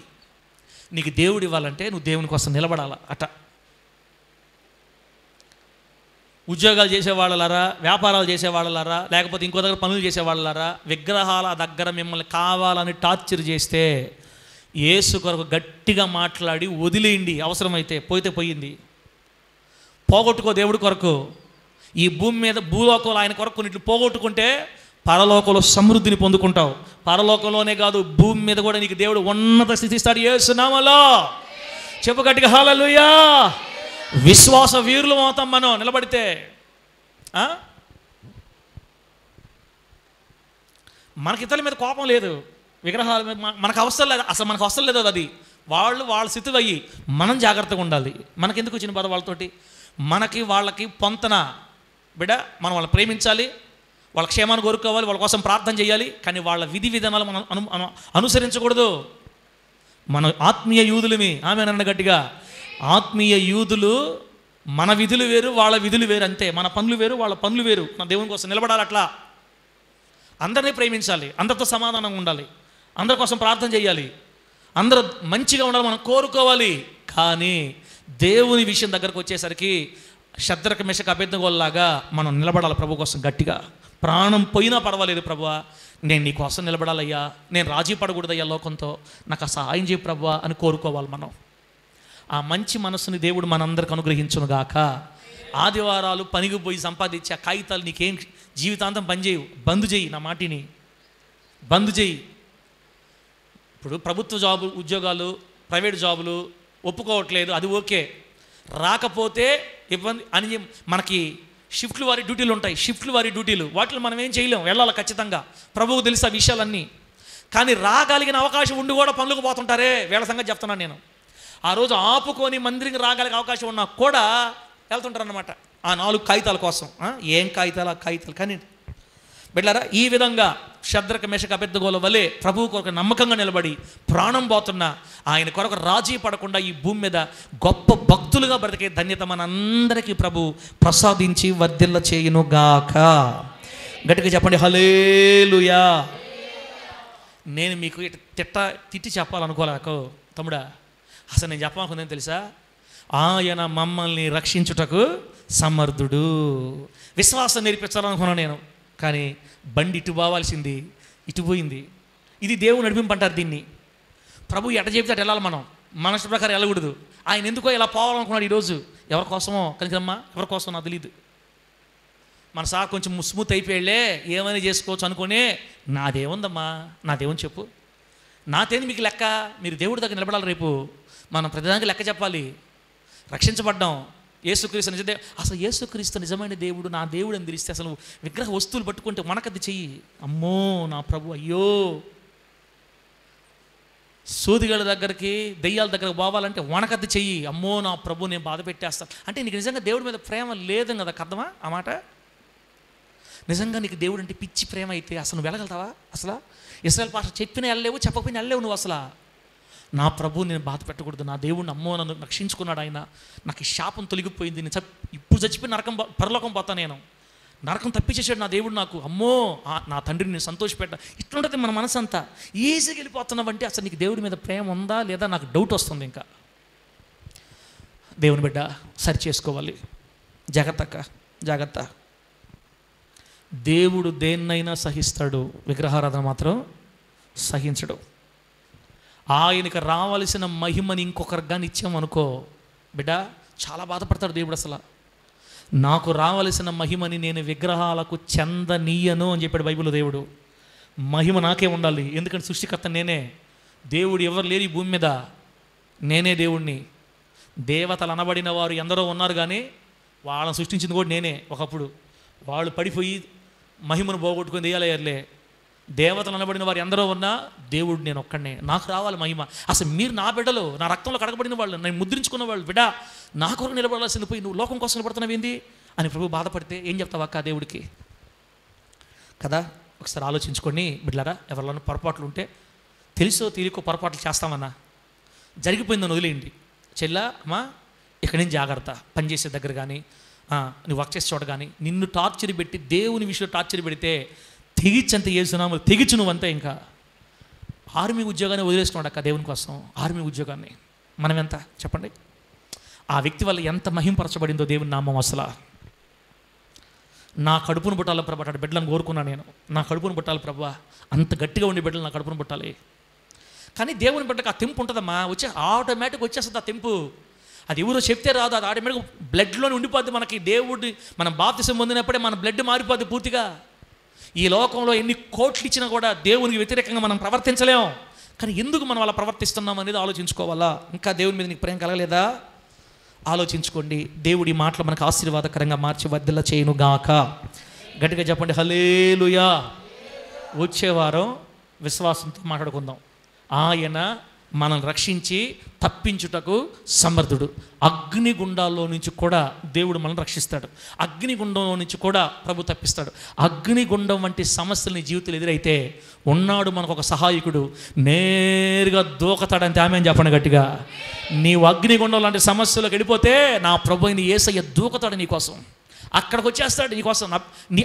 నీకు దేవుడు ఇవ్వాలంటే నువ్వు దేవుని కోసం నిలబడాల. ఉద్యోగాలు చేసేవాళ్ళలారా, వ్యాపారాలు చేసేవాళ్ళలారా, లేకపోతే ఇంకో దగ్గర పనులు చేసేవాళ్ళలారా, విగ్రహాల దగ్గర మిమ్మల్ని కావాలని టార్చర్ చేస్తే యేసు కొరకు గట్టిగా మాట్లాడి వదిలేయండి. అవసరమైతే పోయితే పోయింది, పోగొట్టుకో దేవుడి కొరకు. ఈ భూమి మీద భూలోకంలో ఆయన కొరకు కొన్నిట్లు పోగొట్టుకుంటే పరలోకంలో సమృద్ధిని పొందుకుంటావు. పరలోకంలోనే కాదు, భూమి మీద కూడా నీకు దేవుడు ఉన్నత స్థితి ఇస్తాడు యేసు నామములో. చెప్పు గట్టిగా హల్లెలూయా. విశ్వాస వీరులు అవుతాం మనం నిలబడితే. మనకి ఇతరుల మీద కోపం లేదు, విగ్రహాల మీద మనకు అవసరం లేదు, అసలు మనకు అవసరం లేదు. అది వాళ్ళు వాళ్ళ స్థితి అయ్యి మనం జాగ్రత్తగా ఉండాలి. మనకెందుకు వచ్చిన బాధ వాళ్ళతోటి? మనకి వాళ్ళకి పొంతన బిడ్డ. మనం వాళ్ళని ప్రేమించాలి, వాళ్ళ క్షేమాన్ని కోరుకోవాలి, వాళ్ళ కోసం ప్రార్థన చేయాలి. కానీ వాళ్ళ విధి విధానాలు మనం అనుసరించకూడదు. మన ఆత్మీయ యూదులమి. ఆమె నన్ను గట్టిగా, ఆత్మీయ యూదులు మన విధులు వేరు, వాళ్ళ విధులు వేరు, అంతే. మన పనులు వేరు, వాళ్ళ పనులు వేరు. మన దేవుని కోసం నిలబడాలి. అట్లా అందరినీ ప్రేమించాలి, అందరితో సమాధానంగా ఉండాలి, అందరి కోసం ప్రార్థన చేయాలి, అందరూ మంచిగా ఉండాలి, మనం కోరుకోవాలి. కానీ దేవుని విషయం దగ్గరకు వచ్చేసరికి శద్రక మెషక అబేద్నెగోలాగా మనం నిలబడాలి ప్రభు కోసం గట్టిగా. ప్రాణం పోయినా పర్వాలేదు ప్రభువా, నేను నీ కోసం నిలబడాలయ్యా, నేను రాజీ పడకూడదయ్యా లోకంతో, నాకు ఆ సహాయం చేయి ప్రభువా అని కోరుకోవాలి మనం. ఆ మంచి మనస్సుని దేవుడు మనందరికి అనుగ్రహించునుగాక. ఆదివారాలు పనికి పోయి సంపాదించి ఆ కాగితాలు నీకేం జీవితాంతం పనిచేయవు. బంద్ చేయి, నా మాటిని బంద్ చేయి. ఇప్పుడు ప్రభుత్వ ఉద్యోగాలు, ప్రైవేట్ జాబులు ఒప్పుకోవట్లేదు, అది ఓకే. రాకపోతే ఇబ్బంది అని మనకి షిఫ్ట్లు వారి డ్యూటీలు ఉంటాయి, షిఫ్ట్లు వారి డ్యూటీలు, వాటిలో మనం ఏం చేయలేం, వెళ్ళాలి ఖచ్చితంగా. ప్రభువుకు తెలుసు ఆ విషయాలన్నీ. కానీ రాగలిగిన అవకాశం ఉండి కూడా పనులకు పోతుంటారే, వీళ్ళ సంగతి చెప్తున్నాను నేను. ఆ రోజు ఆపుకొని మందిరికి రాగలిగే అవకాశం ఉన్నా కూడా వెళ్తుంటారు అన్నమాట ఆ 4 కాగితాల కోసం. ఏం కాగితాలు? ఆ కాగితాలు. కానీ బిడ్డలారా, ఈ విధంగా శద్రక మెషక అబేద్నెగోల వలె ప్రభువు కొరకు నమ్మకంగా నిలబడి ప్రాణం పోతున్న ఆయన కొరకు రాజీ పడకుండా ఈ భూమి మీద గొప్ప భక్తులుగా బ్రతికే ధన్యత మనందరికీ ప్రభు ప్రసాదించి వర్ధిల్ల చేయునుగాక. గట్టిగా చెప్పండి హల్లెలూయా. నేను మీకు తిట్టి చెప్పాలనుకోలేక తమ్ముడా, అసలు నేను చెప్పాలనుకుందేం తెలుసా? ఆయన మమ్మల్ని రక్షించుటకు సమర్థుడు. విశ్వాసం నేర్పించాలనుకున్నాను నేను, కానీ బండి ఇటు పోవాల్సింది ఇటు పోయింది. ఇది దేవుడు నడిపింపంటారు దీన్ని. ప్రభు ఎట చెబితే అటు వెళ్ళాలి, మనం మన ఇష్ట ప్రకారం వెళ్ళకూడదు. ఆయన ఎందుకో ఇలా పోవాలనుకున్నాడు ఈరోజు. ఎవరి కోసమో కనుకమ్మా, ఎవరి కోసం నాకు తెలియదు. మన సార్ కొంచెం స్మూత్ అయిపోయాళ్లే, ఏమైనా చేసుకోవచ్చు అనుకునే, నాదేముందమ్మా, నాదేమని చెప్పు, నాతేంది మీకు లెక్క. మీరు దేవుడి దగ్గర నిలబడాలి. రేపు మనం ప్రతిదానికి లెక్క చెప్పాలి. రక్షించబడ్డాం, యేసుక్రీస్తు నిజ దేవుడు. అసలు యేసుక్రీస్తు నిజమైన దేవుడు, నా దేవుడు అని తెలిస్తే అసలు విగ్రహ వస్తువులు పట్టుకుంటే మనకది చెయ్యి. అమ్మో నా ప్రభు, అయ్యో. సూదిగల దగ్గరికి, దెయ్యాల దగ్గరకు పోవాలంటే వనకద్ది చెయ్యి. అమ్మో నా ప్రభు, నేను బాధ పెట్టేస్తాను. అంటే నీకు నిజంగా దేవుడి మీద ప్రేమ లేదు కదా, అర్థమా ఆ మాట? నిజంగా నీకు దేవుడు అంటే పిచ్చి ప్రేమ అయితే అసలు నువ్వు వెళ్ళగలుగుతావా? అసలు ఇశ్రాయేల్ భాష చెప్పిన వెళ్ళలేవు, చెప్పకపోయినా వెళ్ళలేవు నువ్వు. అసలు నా ప్రభు నేను బాధ పెట్టకూడదు, నా దేవుడిని అమ్మో నన్ను రక్షించుకున్నాడు ఆయన, నాకు ఈ శాపం తొలగిపోయింది, నేను ఇప్పుడు చచ్చిపోయి పరలోకం పోతా, నేను నరకం తప్పించేసాడు నా దేవుడు నాకు, అమ్మో నా తండ్రిని నేను సంతోషపెట్ట. ఇట్లుంటుంది మన మనసు అంతా. ఈజీగా వెళ్ళిపోతున్నావంటే అసలు నీకు దేవుడి మీద ప్రేమ ఉందా లేదా నాకు డౌట్ వస్తుంది. ఇంకా దేవుని బిడ్డ సరి చేసుకోవాలి. జాగ్రత్త. దేవుడు దేన్నైనా సహిస్తాడు, విగ్రహారాధన మాత్రం సహించడు. ఆయనకు రావాల్సిన మహిమని ఇంకొకరికి కానీ ఇచ్చామనుకో బిడ్డ, చాలా బాధపడతాడు దేవుడు. అసలు నాకు రావలసిన మహిమని నేను విగ్రహాలకు చెందనీయను అని చెప్పాడు బైబిల్లో దేవుడు. మహిమ నాకే ఉండాలి, ఎందుకంటే సృష్టికర్త నేనే. దేవుడు ఎవరు లేరు ఈ భూమి మీద, నేనే దేవుణ్ణి. దేవతలు అనబడిన వారు ఎందరో ఉన్నారు, కానీ వాళ్ళని సృష్టించింది కూడా నేనే. ఒకప్పుడు వాళ్ళు పడిపోయి మహిమను పోగొట్టుకుని దెయ్యాలయ్యారులే. దేవతలు అనబడిన వారు ఎందరో ఉన్నా దేవుడు నేను ఒక్కడనే. నాకు రావాలి మహిమ. అసలు మీరు నా బిడ్డలు, నా రక్తంలో కడగబడిన వాళ్ళు, నేను ముద్రించుకున్న వాళ్ళు. బిడ్డ నా కొరకు నిలబడాల్సింది పోయి నువ్వు లోకం కోసం నిలబడుతున్నావు ఏంది అని ప్రభు బాధపడితే ఏం చెప్తావు అక్క దేవుడికి కదా? ఒకసారి ఆలోచించుకొని బిడ్డలారా, ఎవరిలోనూ పొరపాట్లు ఉంటే, తెలుసో తెలియకో పొరపాట్లు చేస్తామన్నా, జరిగిపోయిందని వదిలేయండి. చెల్లా అమ్మా ఇక్కడి నుంచి జాగ్రత్త. పనిచేసే దగ్గర కానీ, నువ్వు వర్క్ చేసే చోట కానీ నిన్ను టార్చర్ పెట్టి దేవుని విషయంలో టార్చర్ పెడితే తెగిచ్చంత చేస్తున్నాము, తెగిచ్చు నువ్వంతా. ఇంకా ఆర్మీ ఉద్యోగాన్ని వదిలేస్తున్నాడు అక్క దేవుని కోసం. ఆర్మీ ఉద్యోగాన్ని మనం ఎంత చెప్పండి, ఆ వ్యక్తి వల్ల ఎంత మహింపరచబడిందో దేవుని నామం. అసలు నా కడుపును పుట్టాలి ప్రభు అటు బిడ్డలను కోరుకున్నాను నేను. నా కడుపును పుట్టాలి ప్రభు, అంత గట్టిగా ఉండే బిడ్డలు నా కడుపును పుట్టాలి. కానీ దేవుని బిడ్డకు ఆ తెంపు ఉంటుందమ్మా, ఆటోమేటిక్ వచ్చేస్తుంది ఆ తెంపు. అది ఎవరో చెప్తే రాదు, అది ఆటోమేటిక్ బ్లడ్లోనే ఉండిపోద్ది. మనకి దేవుడి మనం బాప్తిసం పొందినప్పుడే మన బ్లడ్ మారిపోద్ది పూర్తిగా. ఈ లోకంలో ఎన్ని కోట్లు ఇచ్చినా కూడా దేవునికి వ్యతిరేకంగా మనం ప్రవర్తించలేం. కానీ ఎందుకు మనం అలా ప్రవర్తిస్తున్నాం అనేది ఆలోచించుకోవాలా. ఇంకా దేవుని మీద నీకు ప్రేమ కలగలేదా? ఆలోచించుకోండి. దేవుడి మాటలు మనకు ఆశీర్వాదకరంగా మార్చి వర్ధిల్ల చేయును గాక. గట్టిగా చెప్పండి హల్లెలూయా. వచ్చే వారం విశ్వాసంతో మాట్లాడుకుందాం. ఆయన మనల్ని రక్షించి తప్పించుటకు సమర్థుడు. అగ్నిగుండాల్లో నుంచి కూడా దేవుడు మనల్ని రక్షిస్తాడు. అగ్నిగుండంలో నుంచి కూడా ప్రభు తప్పిస్తాడు. అగ్నిగుండం వంటి సమస్యలు నీ జీవితంలో ఎదురైతే ఉన్నాడు మనకు ఒక సహాయకుడు, నేరుగా దూకతాడంటే ఆమె అని చెప్పండి గట్టిగా. నీవు అగ్నిగుండం లాంటి సమస్యలోకి వెళ్ళిపోతే నా ప్రభు అయిన యేసయ్య దూకతాడు నీకోసం. అక్కడికి వచ్చేస్తాడు నీకోసం,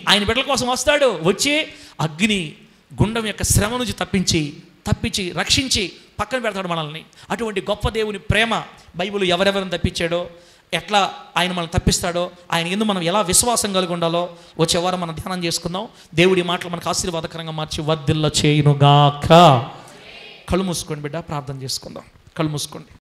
ఆయన బిడ్డల కోసం వస్తాడు. వచ్చి అగ్ని గుండం యొక్క శ్రమ నుంచి తప్పించి రక్షించి పక్కన పెడతాడు మనల్ని. అటువంటి గొప్ప దేవుని ప్రేమ బైబిల్ ఎవరెవరిని తప్పించాడో, ఎట్లా ఆయన మనల్ని తప్పిస్తాడో, ఆయన ఎందుకు మనం ఎలా విశ్వాసం కలిగి ఉండాలో వచ్చే వారం మనం ధ్యానం చేసుకుందాం. దేవుడి మాటలు మనకు ఆశీర్వాదకరంగా మార్చి వర్ధిల్ల చేయును గాక. కళ్ళు మూసుకోండి బిడ్డ, ప్రార్థన చేసుకుందాం. కళ్ళు మూసుకోండి.